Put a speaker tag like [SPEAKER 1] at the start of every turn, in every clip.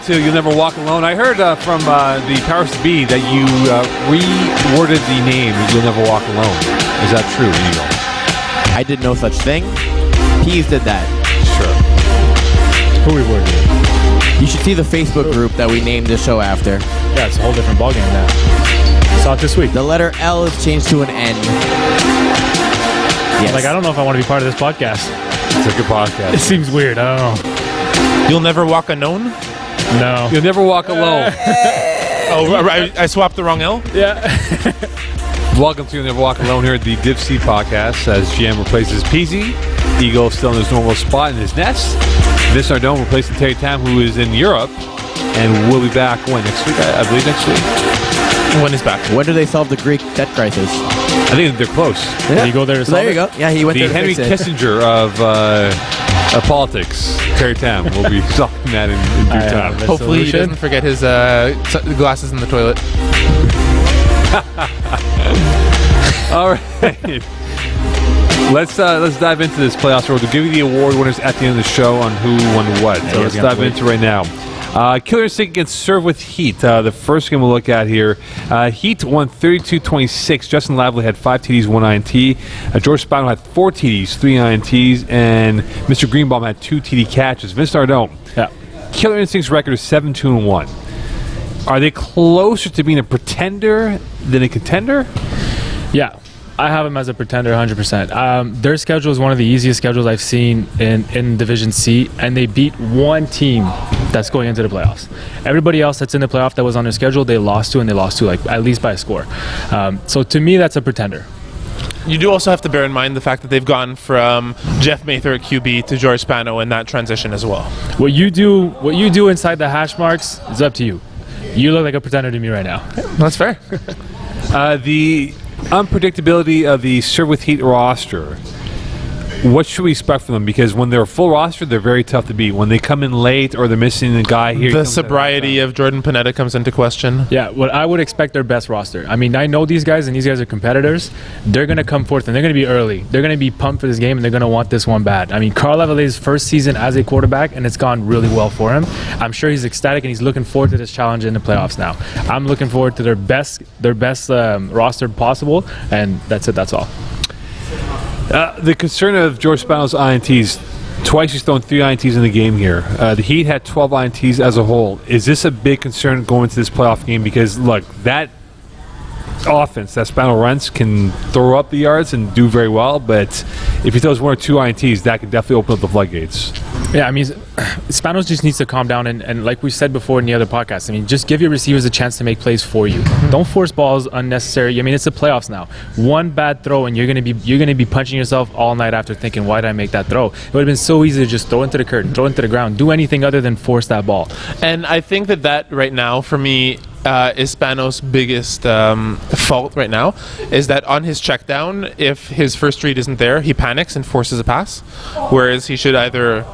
[SPEAKER 1] to You'll Never Walk Alone. I heard from the powers to be that you reworded the name You'll Never Walk Alone. Is that true, Eagle?
[SPEAKER 2] I did no such thing. Pease did that.
[SPEAKER 1] Sure.
[SPEAKER 3] Who reworded it?
[SPEAKER 2] You should see the Facebook group that we named the show after.
[SPEAKER 3] Yeah, it's a whole different ballgame now. Saw it this week.
[SPEAKER 2] The letter L is changed to an N. Yes.
[SPEAKER 3] Like, I don't know if I want to be part of this podcast.
[SPEAKER 1] It's a good podcast.
[SPEAKER 3] It seems weird. I don't know.
[SPEAKER 4] You'll never walk unknown?
[SPEAKER 3] No.
[SPEAKER 1] You'll never walk alone.
[SPEAKER 4] I swapped the wrong L?
[SPEAKER 3] Yeah.
[SPEAKER 1] Welcome to You'll Never Walk Alone here at the Dipsy Podcast as GM replaces Peasy. Eagle still in his normal spot in his nest. Vince Nardone replacing Terry Tam, who is in Europe. And we'll be back when? Next week? I believe next week.
[SPEAKER 4] When is back?
[SPEAKER 2] When do they solve the Greek debt crisis?
[SPEAKER 1] I think they're close.
[SPEAKER 2] Yeah.
[SPEAKER 3] Did you go there to solve
[SPEAKER 2] There you go. Yeah, he went
[SPEAKER 1] The
[SPEAKER 2] there to
[SPEAKER 1] Henry
[SPEAKER 2] fix it.
[SPEAKER 1] Kissinger of politics, Terry Tam, will be solving that in due time.
[SPEAKER 4] Hopefully he doesn't forget his glasses in the toilet.
[SPEAKER 1] All right. Let's dive into this playoffs. We'll give you the award winners at the end of the show on who won what. So let's dive into it right now. Killer Instinct against Serve with Heat. The first game we'll look at here. Heat won 32-26. Justin Lavely had 5 TDs, 1 INT. George Spano had 4 TDs, 3 INTs. And Mr. Greenbaum had 2 TD catches. Vince Nardone.
[SPEAKER 3] Yeah.
[SPEAKER 1] Killer Instinct's record is 7-2-1. Are they closer to being a pretender than a contender?
[SPEAKER 3] Yeah. I have them as a pretender 100%. Their schedule is one of the easiest schedules I've seen in Division C, and they beat one team that's going into the playoffs. Everybody else that's in the playoff that was on their schedule, they lost to, and they lost to like at least by a score. So to me, that's a pretender.
[SPEAKER 4] You do also have to bear in mind the fact that they've gone from Jeff Mather at QB to George Spano in that transition as well.
[SPEAKER 3] What you do inside the hash marks is up to you. You look like a pretender to me right now.
[SPEAKER 4] That's fair.
[SPEAKER 1] The unpredictability of the Serve with Heat roster. What should we expect from them? Because when they're a full roster, they're very tough to beat. When they come in late or they're missing a guy here,
[SPEAKER 4] The sobriety of Jordan Panetta comes into question.
[SPEAKER 3] Yeah, what I would expect their best roster. I mean, I know these guys, and these guys are competitors. They're going to come forth, and they're going to be early. They're going to be pumped for this game, and they're going to want this one bad. I mean, Carl Lavalley's first season as a quarterback, and it's gone really well for him. I'm sure he's ecstatic, and he's looking forward to this challenge in the playoffs now. I'm looking forward to their best roster possible, and that's it. That's all.
[SPEAKER 1] The concern of George Spano's INTs, twice he's thrown 3 INTs in the game here. The Heat had 12 INTs as a whole. Is this a big concern going into this playoff game? Because, look, that offense that Spano runs can throw up the yards and do very well, but if he throws 1 or 2 INTs, that can definitely open up the floodgates.
[SPEAKER 3] Yeah, I mean, Spanos just needs to calm down and like we said before in the other podcast, I mean, just give your receivers a chance to make plays for you. Don't force balls unnecessary. I mean, it's the playoffs now. One bad throw and you're gonna be punching yourself all night after thinking, why did I make that throw? It would have been so easy to just throw into the curtain, throw into the ground, do anything other than force that ball.
[SPEAKER 4] And I think that right now, for me, is Spanos' biggest fault right now, is that on his check down, if his first read isn't there, he panics and forces a pass, whereas he should either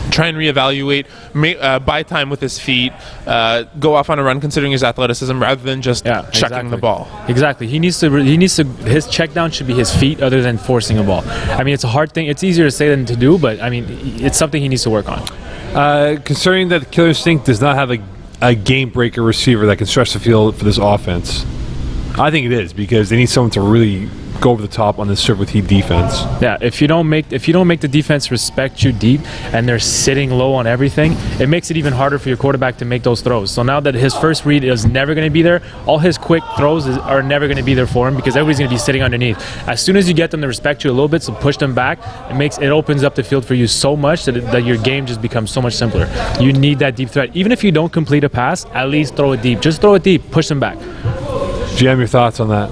[SPEAKER 4] try and reevaluate, buy time with his feet, go off on a run considering his athleticism rather than just chucking the ball.
[SPEAKER 3] Exactly. He needs to. His check down should be his feet other than forcing a ball. I mean, it's a hard thing. It's easier to say than to do, but I mean, it's something he needs to work on.
[SPEAKER 1] Concerning that the Killer Instinct does not have a game breaker receiver that can stretch the field for this offense. I think it is because they need someone to really go over the top on this Serve with Heat defense.
[SPEAKER 3] Yeah, if you don't make the defense respect you deep and they're sitting low on everything, it makes it even harder for your quarterback to make those throws. So now that his first read is never going to be there, all his quick throws are never going to be there for him because everybody's going to be sitting underneath. As soon as you get them to respect you a little bit, so push them back, it opens up the field for you so much that your game just becomes so much simpler. You need that deep threat. Even if you don't complete a pass, at least throw it deep. Just throw it deep, push them back.
[SPEAKER 1] GM, your thoughts on that?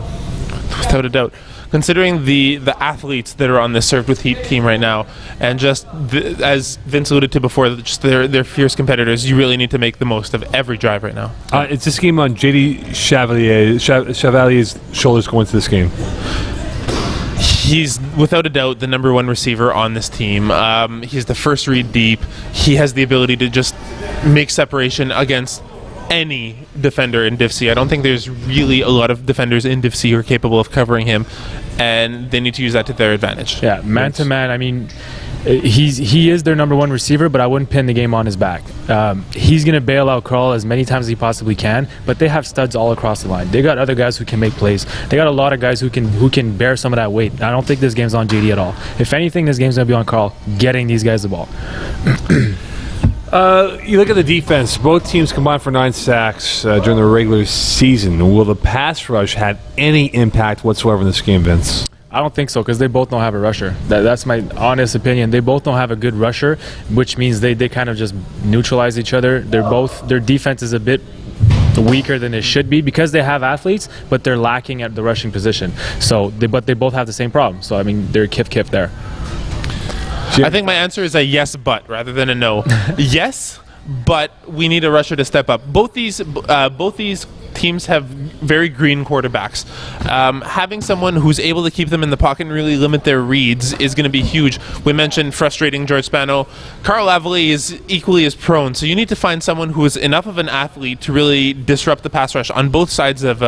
[SPEAKER 4] Without a doubt. Considering the athletes that are on this Served with Heat team right now, and just as Vince alluded to before, just they're fierce competitors, you really need to make the most of every drive right now.
[SPEAKER 1] It's this game on J.D. Chevalier's shoulders going to this game.
[SPEAKER 4] He's without a doubt the number one receiver on this team. He's the first read deep. He has the ability to just make separation against any defender in Div C. I don't think there's really a lot of defenders in Div C who are capable of covering him, and they need to use that to their advantage.
[SPEAKER 3] Yeah, man to man. I mean, he is their number one receiver, but I wouldn't pin the game on his back. He's going to bail out Carl as many times as he possibly can, but they have studs all across the line. They got other guys who can make plays. They got a lot of guys who can bear some of that weight. I don't think this game's on JD at all. If anything, this game's going to be on Carl getting these guys the ball.
[SPEAKER 1] You look at the defense. Both teams combined for 9 sacks during the regular season. Will the pass rush have any impact whatsoever in this game, Vince?
[SPEAKER 3] I don't think so, because they both don't have a rusher. That's my honest opinion. They both don't have a good rusher, which means they kind of just neutralize each other. Their defense is a bit weaker than it should be because they have athletes, but they're lacking at the rushing position. But they both have the same problem. So I mean, they're kif there.
[SPEAKER 4] I think my answer is a yes, but rather than a no. Yes, but we need a rusher to step up. Both these teams have very green quarterbacks. Having someone who's able to keep them in the pocket and really limit their reads is going to be huge. We mentioned frustrating George Spano. Carl Lavallée is equally as prone, so you need to find someone who is enough of an athlete to really disrupt the pass rush on both sides of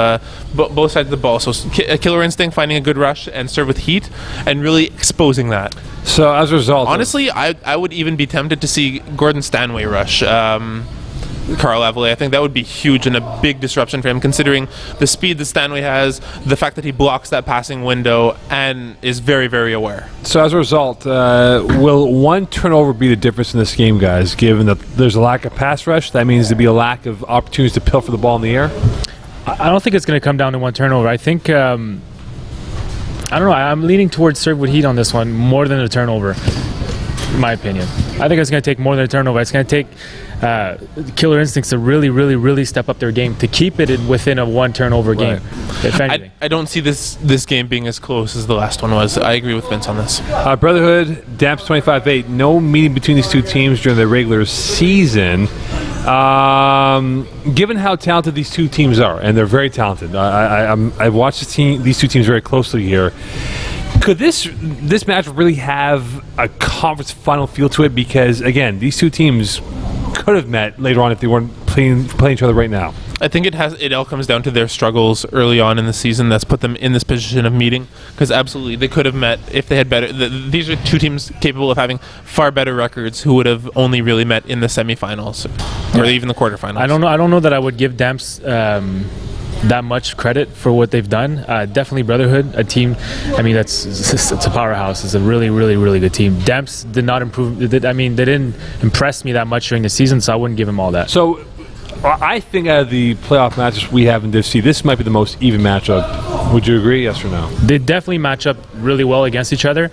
[SPEAKER 4] both sides of the ball. So killer instinct, finding a good rush and serve with heat, and really exposing that.
[SPEAKER 1] So as a result,
[SPEAKER 4] honestly, I would even be tempted to see Gordon Stanway rush Carl Lavallée. I think that would be huge and a big disruption for him, considering the speed that Stanway has, the fact that he blocks that passing window and is very, very aware.
[SPEAKER 1] So as a result, will one turnover be the difference in this game, guys, given that there's a lack of pass rush? That means there'll be a lack of opportunities to pilfer the ball in the air?
[SPEAKER 3] I don't think it's going to come down to one turnover. I think... I don't know. I'm leaning towards serve with heat on this one more than a turnover, in my opinion. I think it's going to take more than a turnover. It's going to take Killer Instincts to really, really, really step up their game to keep it within a one turnover game, if anything.
[SPEAKER 4] I don't see this game being as close as the last one was. I agree with Vince on this.
[SPEAKER 1] Brotherhood, Damps 25-8. No meeting between these two teams during the regular season. Given how talented these two teams are, and they're very talented, I've watched these two teams very closely here. Could this match really have a conference final feel to it? Because again, these two teams could have met later on if they weren't playing each other right now.
[SPEAKER 4] I think it all comes down to their struggles early on in the season that's put them in this position of meeting, because absolutely they could have met if they had better. These are two teams capable of having far better records who would have only really met in the semifinals or even the quarterfinals.
[SPEAKER 3] I don't know that I would give Damps that much credit for what they've done. Definitely Brotherhood, a team. I mean, it's a powerhouse. It's a really, really, really good team. Damps did not improve. They didn't impress me that much during the season, so I wouldn't give them all that.
[SPEAKER 1] So I think out of the playoff matches we have in Div C, this might be the most even matchup. Would you agree, yes or no?
[SPEAKER 3] They definitely match up really well against each other.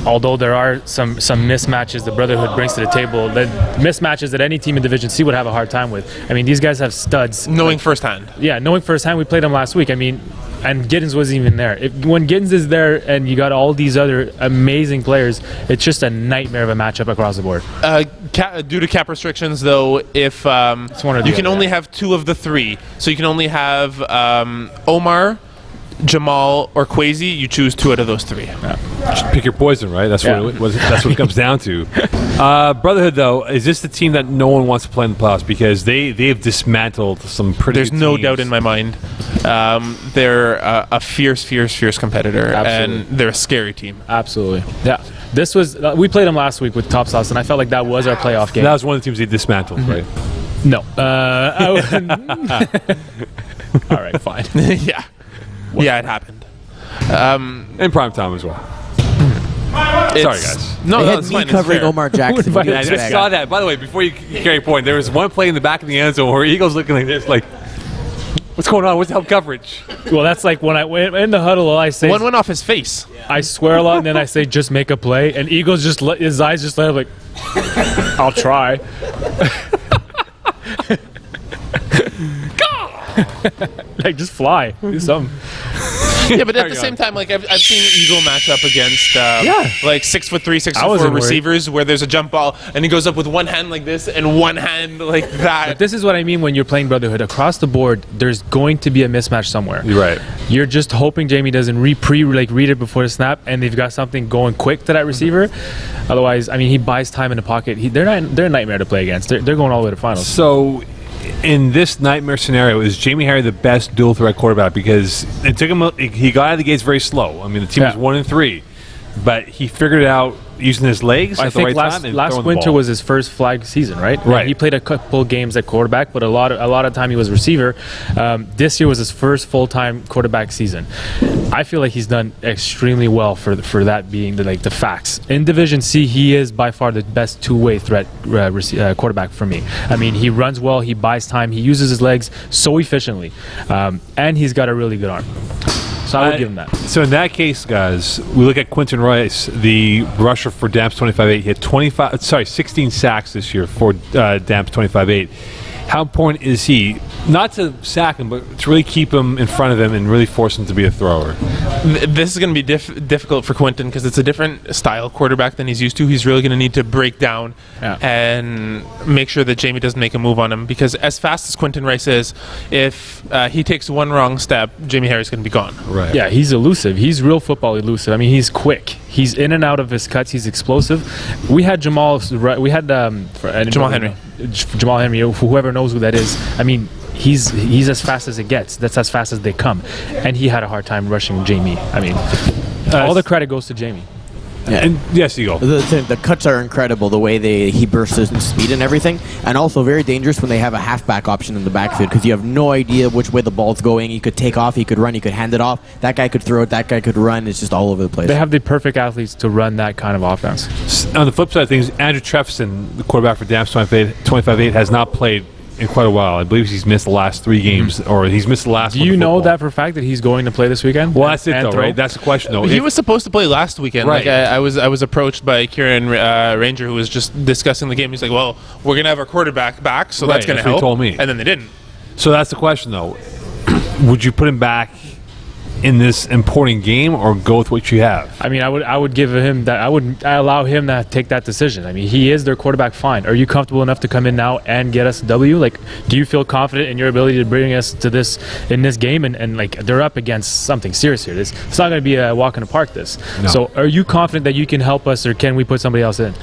[SPEAKER 3] Although there are some mismatches the Brotherhood brings to the table, that mismatches that any team in Division C would have a hard time with. I mean, these guys have studs.
[SPEAKER 4] Knowing firsthand.
[SPEAKER 3] Yeah, knowing firsthand. We played them last week. I mean, and Giddens wasn't even there. When Giddens is there and you got all these other amazing players, it's just a nightmare of a matchup across the board.
[SPEAKER 4] Due to cap restrictions, though, if you can only have 2 of the 3, so you can only have Omar, Jamal, or Kwesi. You choose 2 out of those 3.
[SPEAKER 1] Yeah. Just pick your poison, right? That's what it comes down to. Brotherhood, though, is this the team that no one wants to play in the playoffs because they've dismantled some pretty.
[SPEAKER 4] There's no doubt in my mind. They're a fierce competitor. Absolutely. And they're a scary team.
[SPEAKER 3] Absolutely. Yeah. This was we played them last week with Top Sauce, and I felt like that was our playoff game.
[SPEAKER 1] That was one of the teams they dismantled, right?
[SPEAKER 3] No. All right, fine.
[SPEAKER 4] Yeah. Yeah, it happened.
[SPEAKER 1] In prime time as well. Sorry, guys.
[SPEAKER 2] No, that's fine. Covering Omar Jackson.
[SPEAKER 1] I just saw that. By the way, before you carry a point, there was one play in the back of the end zone where Eagles looking like this, like, what's going on? What's the help coverage?
[SPEAKER 3] Well, that's like when I went in the huddle, I say...
[SPEAKER 4] One went off his face.
[SPEAKER 3] I swear a lot, and then I say, just make a play. And Eagles just let his eyes just let him like, I'll try. Like, just fly. Do something.
[SPEAKER 4] Yeah, but at the same time, like I've seen Eagle match up against like 6'3", 6'4" receivers where there's a jump ball and he goes up with one hand like this and one hand like that.
[SPEAKER 3] But this is what I mean when you're playing Brotherhood. Across the board, there's going to be a mismatch somewhere.
[SPEAKER 1] You're right.
[SPEAKER 3] You're just hoping Jamie doesn't read it before the snap, and they've got something going quick to that receiver. Otherwise, I mean, he buys time in the pocket. They're a nightmare to play against. They're going all the way to finals.
[SPEAKER 1] So, in this nightmare scenario, is Jamie Harry the best dual threat quarterback? Because it took him. He got out of the gates very slow. I mean, the team was 1-3, but he figured it out using his legs
[SPEAKER 3] I
[SPEAKER 1] at the
[SPEAKER 3] think
[SPEAKER 1] right time and
[SPEAKER 3] last
[SPEAKER 1] throwing the
[SPEAKER 3] winter
[SPEAKER 1] ball.
[SPEAKER 3] was his first flag season, right?
[SPEAKER 1] Right.
[SPEAKER 3] And he played a couple games at quarterback, but a lot of time he was receiver. This year was his first full-time quarterback season. I feel like he's done extremely well for that being the facts. In Division C, he is by far the best two-way threat quarterback for me. I mean, he runs well, he buys time, he uses his legs so efficiently, and he's got a really good arm. So I would give him that.
[SPEAKER 1] So in that case, guys, we look at Quentin Rice, the rusher for Damps 25-8. He had 16 sacks this year for Damps 25-8. How important is he, not to sack him, but to really keep him in front of him and really force him to be a thrower?
[SPEAKER 4] This is going to be difficult for Quentin because it's a different style quarterback than he's used to. He's really going to need to break down and make sure that Jamie doesn't make a move on him, because as fast as Quentin Rice is, if he takes one wrong step, Jamie Harry's going to be gone.
[SPEAKER 1] Right.
[SPEAKER 3] Yeah, he's elusive. He's real football elusive. I mean, he's quick. He's in and out of his cuts. He's explosive. We had Jamal Henry. Jamal Henry, whoever knows who that is. I mean, he's as fast as it gets. That's as fast as they come. And he had a hard time rushing Jamie. I mean, all the credit goes to Jamie.
[SPEAKER 2] Yeah.
[SPEAKER 1] And yes, Eagle.
[SPEAKER 2] The cuts are incredible, the way he bursts in speed and everything, and also very dangerous when they have a halfback option in the backfield, because you have no idea which way the ball's going. He could take off, he could run, he could hand it off. That guy could throw it, that guy could run. It's just all over the place.
[SPEAKER 3] They have the perfect athletes to run that kind of offense.
[SPEAKER 1] On the flip side of things, Andrew Trefson, the quarterback for Damps 25-8, has not played in quite a while. I believe he's missed the last 3 games, or he's missed the last.
[SPEAKER 3] Do you know that for a fact that he's going to play this weekend?
[SPEAKER 1] Well, that's it, though, right? That's the question, though.
[SPEAKER 4] He was supposed to play last weekend.
[SPEAKER 1] Right.
[SPEAKER 4] Like I was approached by Kieran Ranger, who was just discussing the game. He's like, "Well, we're gonna have our quarterback back, so that's gonna
[SPEAKER 1] that's what he
[SPEAKER 4] help."
[SPEAKER 1] told me.
[SPEAKER 4] And then they didn't.
[SPEAKER 1] So that's the question, though. Would you put him back in this important game, or go with what you have?
[SPEAKER 3] I mean, I would give him that. I allow him to take that decision. I mean, he is their quarterback. Fine. Are you comfortable enough to come in now and get us a W? Like, do you feel confident in your ability to bring us to this in this game? And like, they're up against something serious here. It's not going to be a walk in the park.
[SPEAKER 1] No.
[SPEAKER 3] So, are you confident that you can help us, or can we put somebody else in?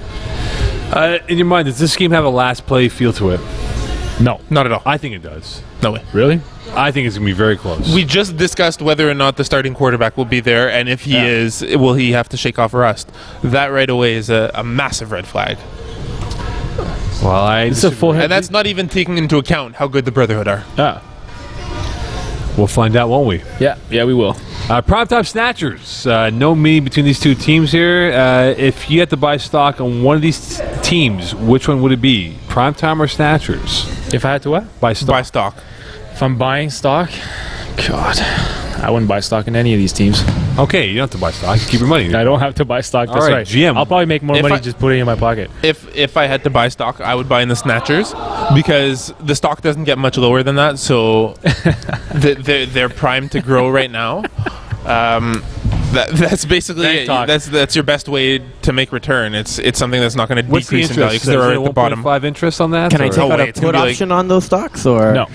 [SPEAKER 1] In your mind, does this game have a last play feel to it?
[SPEAKER 3] No,
[SPEAKER 4] Not at all.
[SPEAKER 1] I think it does.
[SPEAKER 4] No way.
[SPEAKER 3] really.
[SPEAKER 1] I think it's going to be very close.
[SPEAKER 4] We just discussed whether or not the starting quarterback will be there, and if he is, will he have to shake off rust? That right away is a massive red flag.
[SPEAKER 1] Well,
[SPEAKER 3] It's a full head.
[SPEAKER 4] And that's not even taking into account how good the Brotherhood are.
[SPEAKER 1] We'll find out, won't we?
[SPEAKER 3] Yeah, we will.
[SPEAKER 1] Primetime Snatchers. No meeting between these two teams here. If you had to buy stock on one of these teams, which one would it be? Primetime or Snatchers?
[SPEAKER 3] If I had to what?
[SPEAKER 1] Buy stock.
[SPEAKER 4] Buy stock.
[SPEAKER 3] If I'm buying stock, God, I wouldn't buy stock in any of these teams.
[SPEAKER 1] Okay, you don't have to buy stock. Keep your money.
[SPEAKER 3] I don't have to buy stock. That's
[SPEAKER 1] All right,
[SPEAKER 3] right.
[SPEAKER 1] GM.
[SPEAKER 3] I'll probably make more
[SPEAKER 4] If
[SPEAKER 3] money
[SPEAKER 4] I-
[SPEAKER 3] just putting it in my pocket.
[SPEAKER 4] If I had to buy stock, I would buy in the Snatchers, because the stock doesn't get much lower than that, so they're primed to grow right now. That's basically
[SPEAKER 3] Bank talk.
[SPEAKER 4] that's your best way to make return. It's something that's not going to
[SPEAKER 1] What's the
[SPEAKER 4] decrease in value,
[SPEAKER 1] interest?
[SPEAKER 4] because they're
[SPEAKER 1] Is it
[SPEAKER 4] at the bottom.
[SPEAKER 1] 1.5 interest on that?
[SPEAKER 2] Can I
[SPEAKER 1] or-
[SPEAKER 2] take
[SPEAKER 4] No
[SPEAKER 2] out
[SPEAKER 4] way,
[SPEAKER 2] a
[SPEAKER 4] it's gonna
[SPEAKER 2] put
[SPEAKER 4] be like-
[SPEAKER 2] option on those stocks, or
[SPEAKER 3] No,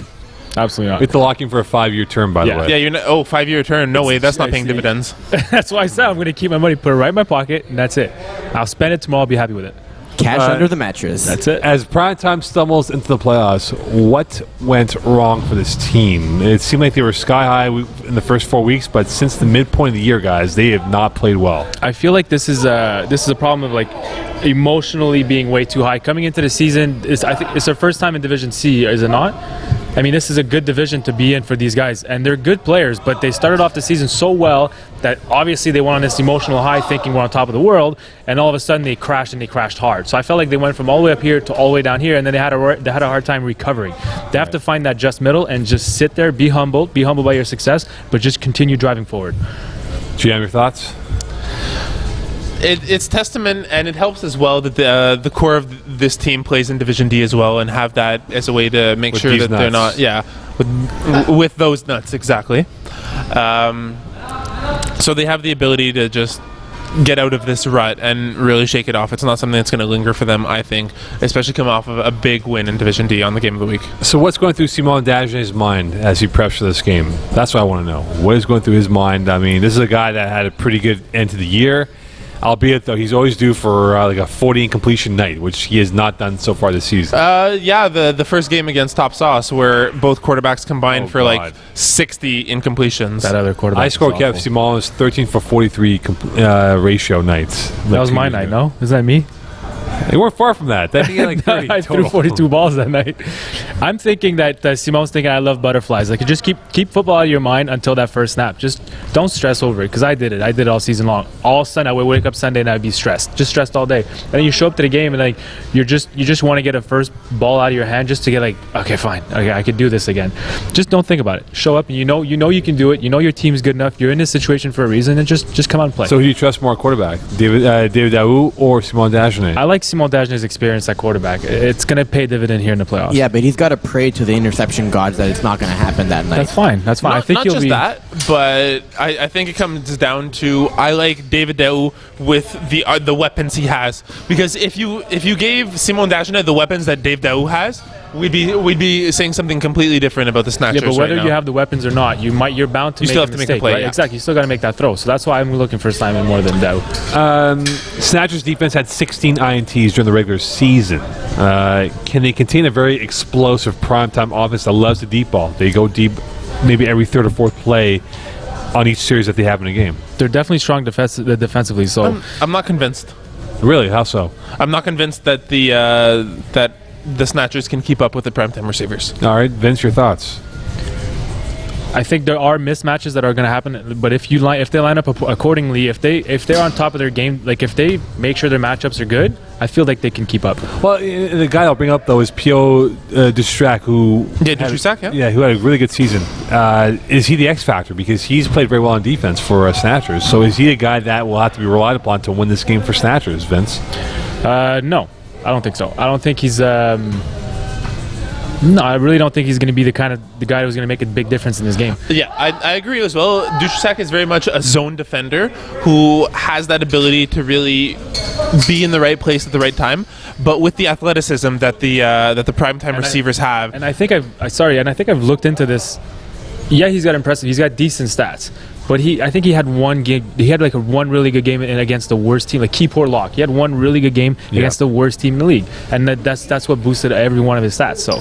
[SPEAKER 3] absolutely not.
[SPEAKER 1] With the locking for a 5-year term, by
[SPEAKER 3] Yeah.
[SPEAKER 1] the way.
[SPEAKER 4] Yeah, you're not, 5-year turn. No way, that's not paying dividends.
[SPEAKER 3] That's why I said I'm going to keep my money, put it right in my pocket, and that's it. I'll spend it tomorrow. I'll be happy with it.
[SPEAKER 2] cash under the mattress?
[SPEAKER 3] That's it.
[SPEAKER 1] As Primetime stumbles into the playoffs, what went wrong for this team? It seemed like they were sky high in the first 4 weeks, but since the midpoint of the year, guys, they have not played well.
[SPEAKER 3] I feel like this is a problem of like emotionally being way too high coming into the season. I think it's their first time in Division C, is it not? I mean, this is a good division to be in for these guys, and they're good players, but they started off the season so well that obviously they went on this emotional high thinking we're on top of the world, and all of a sudden they crashed, and they crashed hard. So I felt like they went from all the way up here to all the way down here, and then they had a hard time recovering. They have to find that just middle and just sit there, be humble by your success, but just continue driving forward.
[SPEAKER 1] GM, your thoughts?
[SPEAKER 4] It's testament, and it helps as well that the core of this team plays in Division D as well, and have that as a way to make
[SPEAKER 1] With
[SPEAKER 4] sure
[SPEAKER 1] these
[SPEAKER 4] that they're
[SPEAKER 1] nuts.
[SPEAKER 4] not with those nuts, exactly. So they have the ability to just get out of this rut and really shake it off. It's not something that's going to linger for them, I think, especially coming off of a big win in Division D on the Game of the Week.
[SPEAKER 1] So what's going through Simon Dagenet's mind as he preps for this game? That's what I want to know. What is going through his mind? I mean, this is a guy that had a pretty good end to the year. Albeit, though, he's always due for like a 40 incompletion night, which he has not done so far this season.
[SPEAKER 4] The first game against Top Sauce, where both quarterbacks combined for like 60 incompletions.
[SPEAKER 3] That other quarterback.
[SPEAKER 1] I scored Kev Simon's 13 for 43 ratio nights.
[SPEAKER 3] That was my night, no? Is that me?
[SPEAKER 1] They weren't far from that. That being like 30
[SPEAKER 3] I
[SPEAKER 1] total.
[SPEAKER 3] threw 42 balls that night. I'm thinking that Simon's thinking I love butterflies. Like, just keep football out of your mind until that first snap. Just don't stress over it, because I did it. I did it all season long. All Sunday, I would wake up Sunday and I'd be stressed. Just stressed all day. And then you show up to the game and like you just want to get a first ball out of your hand just to get like, okay, fine. Okay, I could do this again. Just don't think about it. Show up and you know you can do it. You know your team's good enough. You're in this situation for a reason, and just come out and play.
[SPEAKER 1] So who do you trust more quarterback? David Y.N.W.A or Simon Dagenet?
[SPEAKER 3] I like Simon Dagenet's experience at quarterback. It's going to pay dividend here in the playoffs.
[SPEAKER 2] Yeah, but he's got to pray to the interception gods that it's not going to happen that night.
[SPEAKER 3] That's fine. That's fine. I think
[SPEAKER 4] not
[SPEAKER 3] he'll
[SPEAKER 4] just
[SPEAKER 3] be
[SPEAKER 4] that, but I think it comes down to I like David Y.N.W.A with the weapons he has, because if you gave Simon Dagenet the weapons that Dave Y.N.W.A has, we'd be saying something completely different about the Snatchers.
[SPEAKER 3] Yeah, but whether
[SPEAKER 4] right
[SPEAKER 3] you
[SPEAKER 4] now.
[SPEAKER 3] have the weapons or not, you're bound to
[SPEAKER 4] You
[SPEAKER 3] make
[SPEAKER 4] still
[SPEAKER 3] a
[SPEAKER 4] have to make
[SPEAKER 3] mistake,
[SPEAKER 4] a play,
[SPEAKER 3] right?
[SPEAKER 4] yeah.
[SPEAKER 3] Exactly. You still got to make that throw. So that's why I'm looking for Simon more than Dow.
[SPEAKER 1] Snatchers defense had 16 INTs during the regular season. Can they contain a very explosive primetime offense that loves the deep ball? They go deep maybe every third or fourth play on each series that they have in a game.
[SPEAKER 3] They're definitely strong defensively. So
[SPEAKER 4] I'm not convinced.
[SPEAKER 1] Really? How so?
[SPEAKER 4] I'm not convinced that the Snatchers can keep up with the primetime receivers.
[SPEAKER 1] All right, Vince, your thoughts?
[SPEAKER 3] I think there are mismatches that are going to happen, but if they line up accordingly, if they're on top of their game, like if they make sure their matchups are good, I feel like they can keep up.
[SPEAKER 1] Well, the guy I'll bring up though is Pio Dustrac, who who had a really good season. Is he the X factor? Because he's played very well on defense for Snatchers. So is he a guy that will have to be relied upon to win this game for Snatchers, Vince?
[SPEAKER 3] No, I don't think so. I don't think he's. No, I really don't think he's going to be the guy who's going to make a big difference in this game.
[SPEAKER 4] Yeah, I agree as well. Dushak is very much a zone defender who has that ability to really be in the right place at the right time, but with the athleticism that the primetime receivers have.
[SPEAKER 3] And I think I've looked into this. Yeah, he's got decent stats. But I think he had one game. He had like one really good game against the worst team, like Keyport Lock. He had one really good game against the worst team in the league, and that's what boosted every one of his stats. So,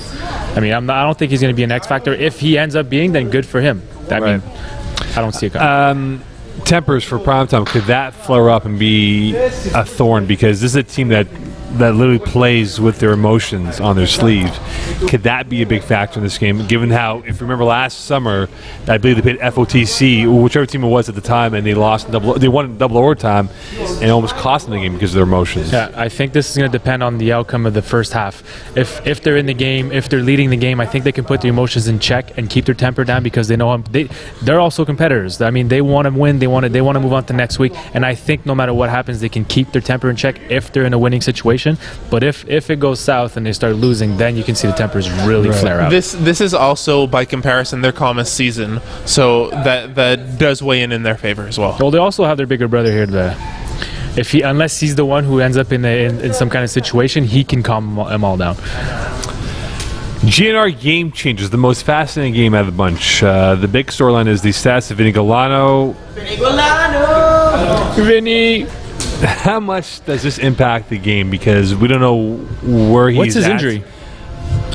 [SPEAKER 3] I mean, I don't think he's going to be an X factor. If he ends up being, then good for him. I mean, I don't see it coming.
[SPEAKER 1] Tempers for primetime, could that flare up and be a thorn? Because this is a team that literally plays with their emotions on their sleeve. Could that be a big factor in this game, given how, if you remember last summer, I believe they played FOTC, whichever team it was at the time, and they won in double overtime and almost cost them the game because of their emotions.
[SPEAKER 3] Yeah, I think this is going to depend on the outcome of the first half. If they're in the game, if they're leading the game, I think they can put their emotions in check and keep their temper down, because they know they're also competitors. I mean, they want to win, they want to move on to next week, and I think no matter what happens, they can keep their temper in check if they're in a winning situation. But if it goes south and they start losing, then you can see the tempers really flare out.
[SPEAKER 4] This is also, by comparison, their calmest season, so that does weigh in their favor as well.
[SPEAKER 3] Well, they also have their bigger brother here. Unless he's the one who ends up in some kind of situation, he can calm them all down.
[SPEAKER 1] GNR Game Changers, the most fascinating game out of the bunch. The big storyline is the stats of Vinny Galano.
[SPEAKER 3] Vinny!
[SPEAKER 1] How much does this impact the game? Because we don't know where he's at.
[SPEAKER 3] What's his injury?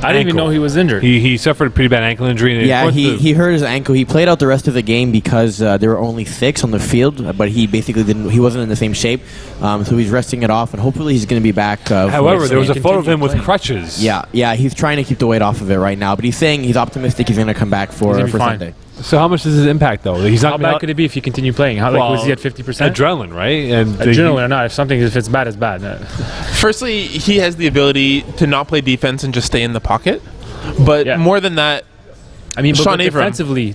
[SPEAKER 3] I didn't even know he was injured.
[SPEAKER 1] He suffered a pretty bad ankle injury.
[SPEAKER 2] Yeah, he hurt his ankle. He played out the rest of the game because there were only 6 on the field, but he basically he wasn't in the same shape, so he's resting it off, and hopefully he's going to be back.
[SPEAKER 1] However, there was a photo of him with crutches.
[SPEAKER 2] Yeah, he's trying to keep the weight off of it right now, but he's saying he's optimistic he's going to come back for Sunday.
[SPEAKER 1] So how much does his impact, though?
[SPEAKER 3] How bad could it be if you continue playing? Was he at 50%?
[SPEAKER 1] Adrenaline, right? And
[SPEAKER 3] adrenaline or not, if it's bad, it's bad.
[SPEAKER 4] Firstly, he has the ability to not play defense and just stay in the pocket. But more than that,
[SPEAKER 3] I mean, Sean defensively,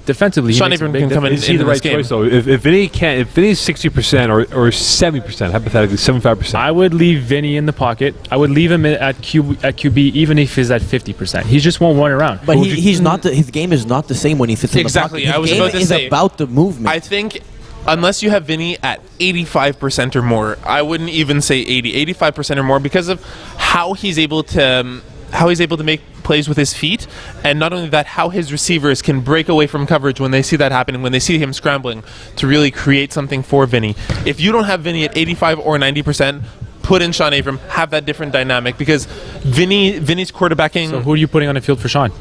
[SPEAKER 4] Sean Abram can come in.
[SPEAKER 1] Is he the right choice, though? If Vinny 60% or 70%, hypothetically 75%,
[SPEAKER 3] I would leave Vinny in the pocket. I would leave him at QB, even if he's at 50%. He just won't run around.
[SPEAKER 2] But he's not. His game is not the same when he sits in the pocket.
[SPEAKER 4] Exactly. I was about to say,
[SPEAKER 2] about the movement.
[SPEAKER 4] I think, unless you have Vinny at 85% or more, I wouldn't even say 85% or more, because of how he's able to able to make plays with his feet, and not only that, how his receivers can break away from coverage when they see that happening, when they see him scrambling to really create something for Vinny. If you don't have Vinny at 85 or 90%, put in Sean Avram, have that different dynamic, because Vinny's quarterbacking.
[SPEAKER 3] So who are you putting on the field for Sean?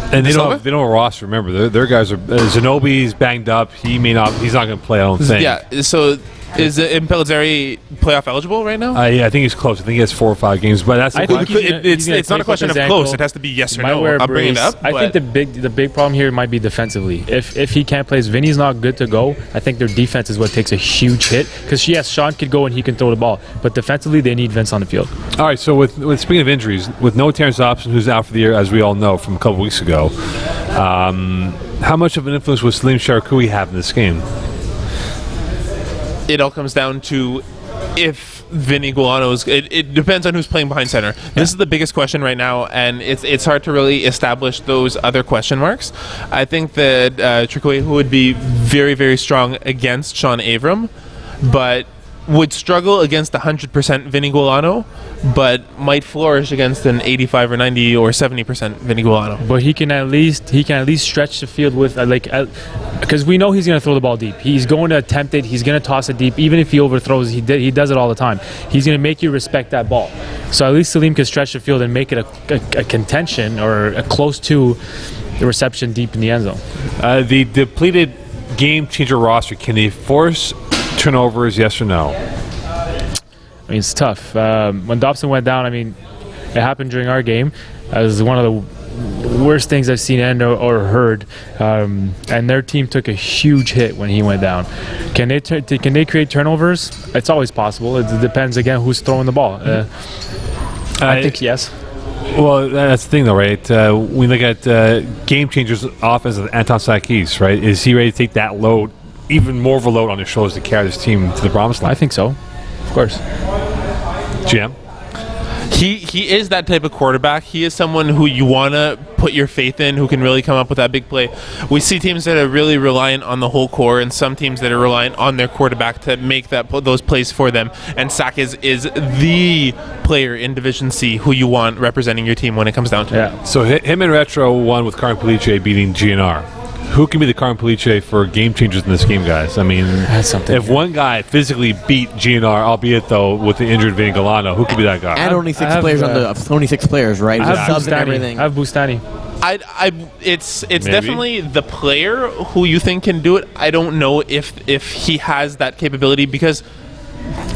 [SPEAKER 1] And they don't have a roster. Remember, their guys are Zanobi's banged up. He's not going to play. I don't think.
[SPEAKER 4] Yeah. So is Impellizzeri playoff eligible right now?
[SPEAKER 1] Yeah, I think he's close. I think he has 4 or 5 games. But that's
[SPEAKER 4] it's not a question of close. It has to be yes or no. I'm bringing it up.
[SPEAKER 3] I think the big problem here might be defensively. If he can't play, if Vinny's not good to go, I think their defense is what takes a huge hit. Because yes, Sean could go and he can throw the ball, but defensively they need Vince on the field.
[SPEAKER 1] All right. So with speaking of injuries, with no Terrence Dobson, who's out for the year, as we all know from a couple weeks ago, how much of an influence was Salim Sharakoui have in this game?
[SPEAKER 4] It all comes down to if Vinny Guilano is. It depends on who's playing behind center. This is the biggest question right now, and it's hard to really establish those other question marks. I think that Trickway would be very, very strong against Sean Avram, but would struggle against 100% Vinny Guilano, but might flourish against an 85 or 90 or 70% Vinny Guilano.
[SPEAKER 3] But he can at least stretch the field with because we know he's going to throw the ball deep. He's going to attempt it. He's going to toss it deep. Even if he overthrows, he does it all the time. He's going to make you respect that ball. So at least Salim can stretch the field and make it a contention or a close to the reception deep in the end zone.
[SPEAKER 1] The depleted game changer roster, can they force turnovers, yes or no?
[SPEAKER 3] I mean, it's tough. When Dobson went down, I mean, it happened during our game. It was one of the worst things I've seen or heard. And their team took a huge hit when he went down. Can they create turnovers? It's always possible. It depends, again, who's throwing the ball. I think yes.
[SPEAKER 1] Well, that's the thing, though, right? We look at game changers offense of Anton Sarkis, right? Is he ready to take that load, even more of a load on his shoulders to carry this team to the promised line?
[SPEAKER 3] I think so. Of course.
[SPEAKER 1] GM?
[SPEAKER 4] He is that type of quarterback. He is someone who you want to put your faith in, who can really come up with that big play. We see teams that are really reliant on the whole core, and some teams that are reliant on their quarterback to make those plays for them. And Sack is the player in Division C who you want representing your team when it comes down to it.
[SPEAKER 1] So him and Retro won with Karim Police beating GNR. Who can be the Karim Police for game changers in this game, guys? I mean, if one guy physically beat GNR, albeit though with the injured Vinny Guilano, who could be that guy?
[SPEAKER 2] And only 6 players only 6 players, right?
[SPEAKER 3] I have
[SPEAKER 2] subs and everything.
[SPEAKER 3] I have Bustani.
[SPEAKER 4] It's definitely the player who you think can do it. I don't know if he has that capability, because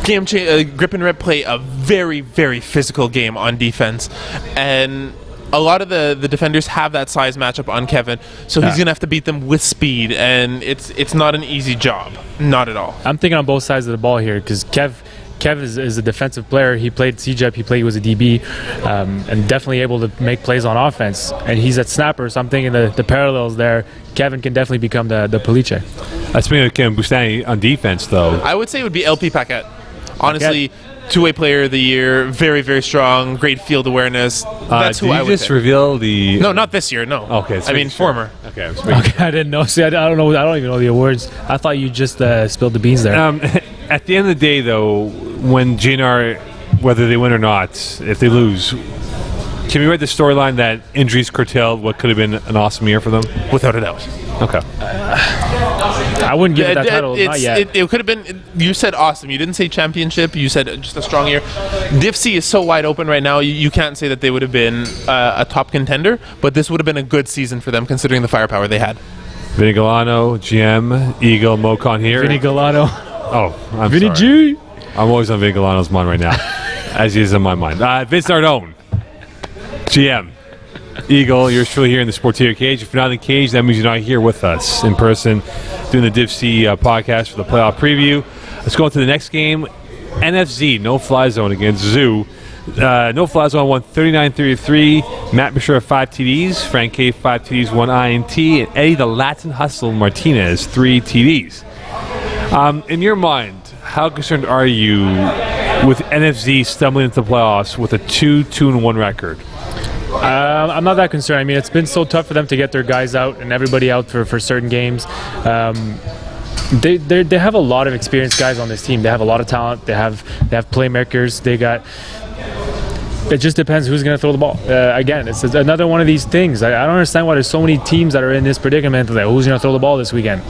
[SPEAKER 4] Grip and Rip play a very, very physical game on defense, and a lot of the defenders have that size matchup on Kevin, so he's going to have to beat them with speed, and it's not an easy job. Not at all.
[SPEAKER 3] I'm thinking on both sides of the ball here, because Kev is a defensive player. He played CJEP, he was a DB, and definitely able to make plays on offense. And he's at snapper, so I'm thinking the parallels there. Kevin can definitely become the Police.
[SPEAKER 1] Speaking of Kevin Bustani on defense, though,
[SPEAKER 4] I would say it would be LP Paquette. Honestly, two-way player of the year, very, very strong, great field awareness. That's who I would say. Did you just
[SPEAKER 1] reveal the...
[SPEAKER 4] No, not this year, no.
[SPEAKER 1] Okay.
[SPEAKER 4] I mean, former.
[SPEAKER 3] Okay, I didn't know. See, I don't know. I don't even know the awards. I thought you just spilled the beans there.
[SPEAKER 1] At the end of the day, though, when GNR, whether they win or not, if they lose, can we write the storyline that injuries curtailed what could have been an awesome year for them?
[SPEAKER 4] Without a doubt.
[SPEAKER 1] Okay.
[SPEAKER 3] I wouldn't give it that title, not yet.
[SPEAKER 4] It could have been, you said awesome. You didn't say championship. You said just a strong year. Div C is so wide open right now, you can't say that they would have been a top contender, but this would have been a good season for them considering the firepower they had.
[SPEAKER 1] Vinny Guilano, GM, Eagle, Mocon here.
[SPEAKER 3] Vinny Guilano.
[SPEAKER 1] Oh, I'm
[SPEAKER 3] Vinny
[SPEAKER 1] sorry.
[SPEAKER 3] G.
[SPEAKER 1] I'm always on Vinny Guilano's mind right now, as he is in my mind. Vince Nardone, GM. Eagle, you're truly here in the Sportier Cage. If you're not in the cage, that means you're not here with us in person doing the Div C podcast for the playoff preview. Let's go on to the next game. NFC, no-fly zone against Zoo. No-fly zone won 39-33. Matt Bashir, 5 TDs. Frank K, 5 TDs, 1 INT. And Eddie the Latin Hustle Martinez, 3 TDs. In your mind, how concerned are you with NFC stumbling into the playoffs with a 2-2-1 record?
[SPEAKER 3] I'm not that concerned. I mean, it's been so tough for them to get their guys out and everybody out for certain games. They have a lot of experienced guys on this team. They have a lot of talent. They have playmakers. It just depends who's going to throw the ball. Again, it's another one of these things. I don't understand why there's so many teams that are in this predicament that who's going to throw the ball this weekend.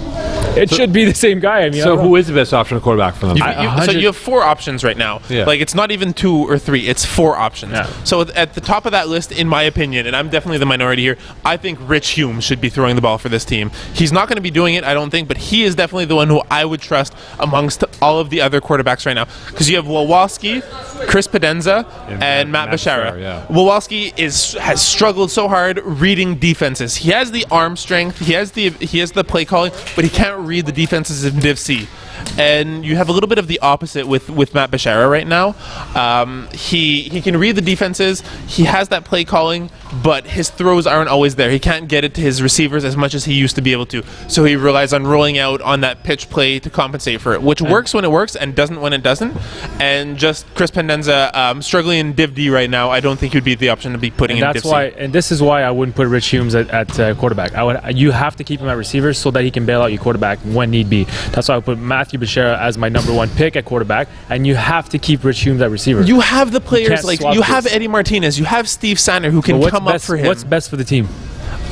[SPEAKER 3] It should be the same guy. I mean,
[SPEAKER 1] So who is the best option at quarterback for them?
[SPEAKER 4] So you have 4 options right now.
[SPEAKER 1] Yeah.
[SPEAKER 4] Like, it's not even 2 or 3. It's 4 options.
[SPEAKER 3] Yeah.
[SPEAKER 4] So at the top of that list, in my opinion, and I'm definitely the minority here, I think Rich Hume should be throwing the ball for this team. He's not going to be doing it, I don't think, but he is definitely the one who I would trust amongst all of the other quarterbacks right now. Because you have Wolowski, Chris Pedenza, and Matt Bashara.
[SPEAKER 1] Yeah.
[SPEAKER 4] Wolowski has struggled so hard reading defenses. He has the arm strength, he has the play calling, but he can't read the defenses in Div C. And you have a little bit of the opposite with Matt Bashara right now. He can read the defenses. He has that play calling, but his throws aren't always there. He can't get it to his receivers as much as he used to be able to. So he relies on rolling out on that pitch play to compensate for it, which works when it works and doesn't when it doesn't. And just Chris Pendenza struggling in Div D right now. I don't think he'd be the option to be putting in Div C.
[SPEAKER 3] And this is why I wouldn't put Rich Humes at quarterback. You have to keep him at receiver so that he can bail out your quarterback when need be. That's why I would put Matthew Bashara as my number 1 pick at quarterback, and you have to keep Rich Humes at receiver.
[SPEAKER 4] You have the players you have
[SPEAKER 3] this.
[SPEAKER 4] Eddie Martinez, you have Steve Sander who can come up for him.
[SPEAKER 3] What's best for the team?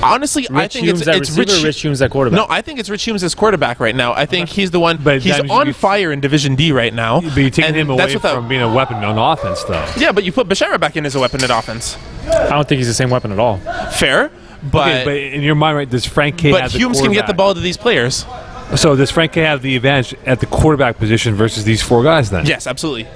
[SPEAKER 4] Honestly, I think it's
[SPEAKER 3] Rich Humes at quarterback.
[SPEAKER 4] No, I think it's Rich Humes as quarterback right now. I think he's the one.
[SPEAKER 1] But
[SPEAKER 4] he's on fire in Division D right now.
[SPEAKER 1] But you're taking him away
[SPEAKER 4] without,
[SPEAKER 1] from being a weapon on offense, though.
[SPEAKER 4] Yeah, but you put Bashara back in as a weapon at offense.
[SPEAKER 3] I don't think he's the same weapon at all.
[SPEAKER 4] Fair, but
[SPEAKER 1] But in your mind, right, does Frank K have the
[SPEAKER 4] Humes can get the ball to these players.
[SPEAKER 1] So does Frank K have the advantage at the quarterback position versus these 4 guys then?
[SPEAKER 4] Yes, absolutely.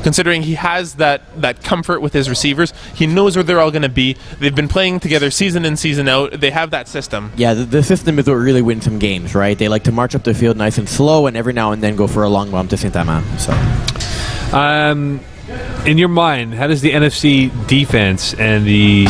[SPEAKER 4] Considering he has that comfort with his receivers, he knows where they're all going to be. They've been playing together season in, season out. They have that system.
[SPEAKER 2] Yeah, the system is what really wins some games, right? They like to march up the field nice and slow, and every now and then go for a long bomb to Saint-Amand. So,
[SPEAKER 1] in your mind, how does the NFC defense and the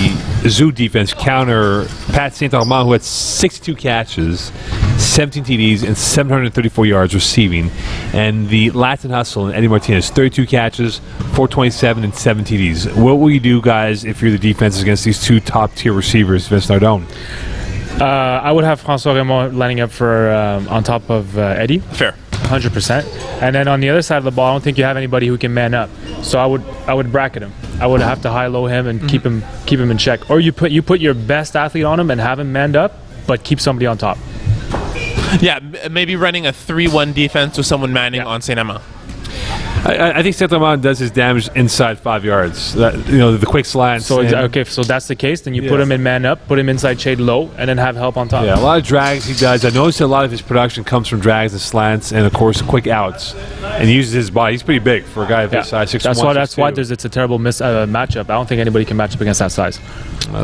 [SPEAKER 1] Zoo defense counter Pat Saint-Amand, who had 62 catches, 17 TDs, and 734 yards receiving, and the Latin Hustle and Eddie Martinez, 32 catches, 427, and 7 TDs? What will you do, guys, if you're the defense against these 2 top-tier receivers, Vince Nardone?
[SPEAKER 3] I would have François Raymond lining up for on top of Eddie.
[SPEAKER 4] Fair.
[SPEAKER 3] 100%. And then on the other side of the ball, I don't think you have anybody who can man up. So I would bracket him. I would have to high-low him and keep him in check. Or you put your best athlete on him and have him manned up, but keep somebody on top.
[SPEAKER 4] Yeah, maybe running a 3-1 defense with someone manning on Saint-Amand.
[SPEAKER 1] I think Saint-Amand does his damage inside 5 yards. The quick slants.
[SPEAKER 3] So so that's the case. Then you put him in man up, put him inside shade low, and then have help on top.
[SPEAKER 1] Yeah, a lot of drags he does. I noticed a lot of his production comes from drags and slants, and of course quick outs. And he uses his body. He's pretty big for a guy of his size, 6'1".
[SPEAKER 3] That's why it's a terrible matchup. I don't think anybody can match up against that size.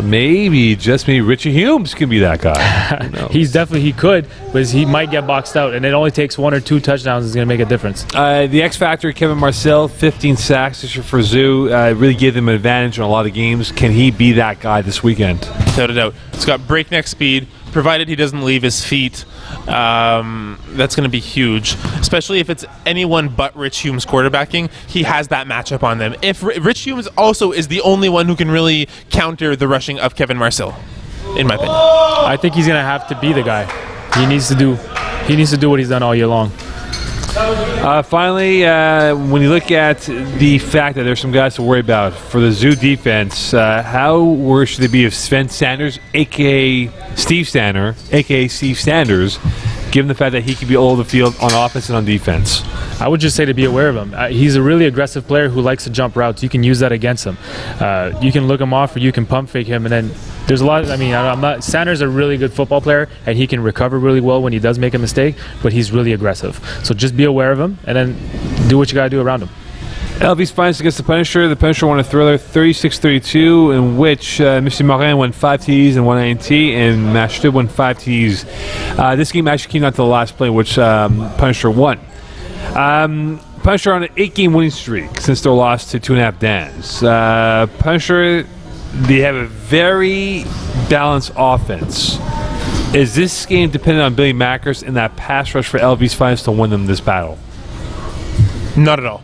[SPEAKER 1] Maybe Richie Humes can be that guy.
[SPEAKER 3] He could, but he might get boxed out, and it only takes 1 or 2 touchdowns is going to make a difference.
[SPEAKER 1] The X Factor, Kevin Marcel, 15 sacks this year for Zoo. Really gave them an advantage in a lot of games. Can he be that guy this weekend?
[SPEAKER 4] Without a doubt. It's got breakneck speed, provided he doesn't leave his feet. That's going to be huge, especially if it's anyone but Rich Humes quarterbacking. He has that matchup on them. If Rich Humes also is the only one who can really counter the rushing of Kevin Marcel, in my opinion.
[SPEAKER 3] I think he's going to have to be the guy. He needs to do what he's done all year long.
[SPEAKER 1] Finally, when you look at the fact that there's some guys to worry about for the Zoo defense, how worried should they be if Sven Sanders, a.k.a. Steve Sander, a.k.a. Steve Sanders, given the fact that he can be all over the field on offense and on defense?
[SPEAKER 3] I would just say to be aware of him. He's a really aggressive player who likes to jump routes. You can use that against him. You can look him off or you can pump fake him, and then there's a lot. Sanders is a really good football player, and he can recover really well when he does make a mistake, but he's really aggressive. So just be aware of him, and then do what you got to do around him.
[SPEAKER 1] LV's finest against the Punisher. The Punisher won a thriller 36-32, in which Mr. Morin won 5 TDs and 1 INT, and Mashtub won 5 TDs. This game actually came down to the last play, which Punisher won. Punisher on an 8-game winning streak since their loss to 2.5 Dans. Punisher, they have a very balanced offense. Is this game dependent on Billy Mackers and that pass rush for LV's finest to win them this battle?
[SPEAKER 4] Not at all.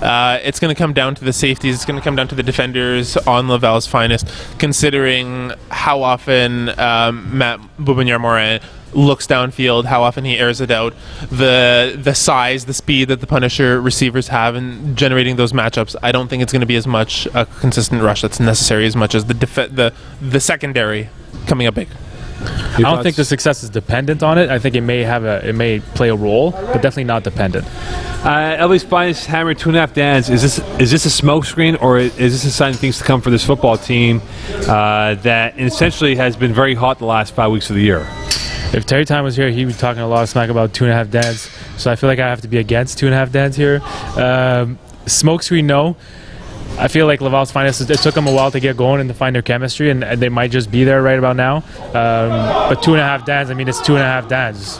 [SPEAKER 4] It's going to come down to the safeties. It's going to come down to the defenders on Laval's finest, considering how often Matt Boubignon-Morin looks downfield, how often he airs it out, the size, the speed that the Punisher receivers have in generating those matchups. I don't think it's going to be as much a consistent rush that's necessary as much as the secondary coming up big.
[SPEAKER 3] I don't think the success is dependent on it. I think it may play a role, but definitely not dependent.
[SPEAKER 1] Elvis Finest hammered 2.5 Dans. Is this a smokescreen, or is this a sign of things to come for this football team that essentially has been very hot the last 5 weeks of the year?
[SPEAKER 3] If Terry Time was here, he'd be talking a lot of smack about 2.5 Dans. So I feel like I have to be against 2.5 Dans here. Smokescreen, no. I feel like Laval's finest, it took them a while to get going and to find their chemistry, and they might just be there right about now. But 2.5 Dans, I mean, it's 2.5 Dans.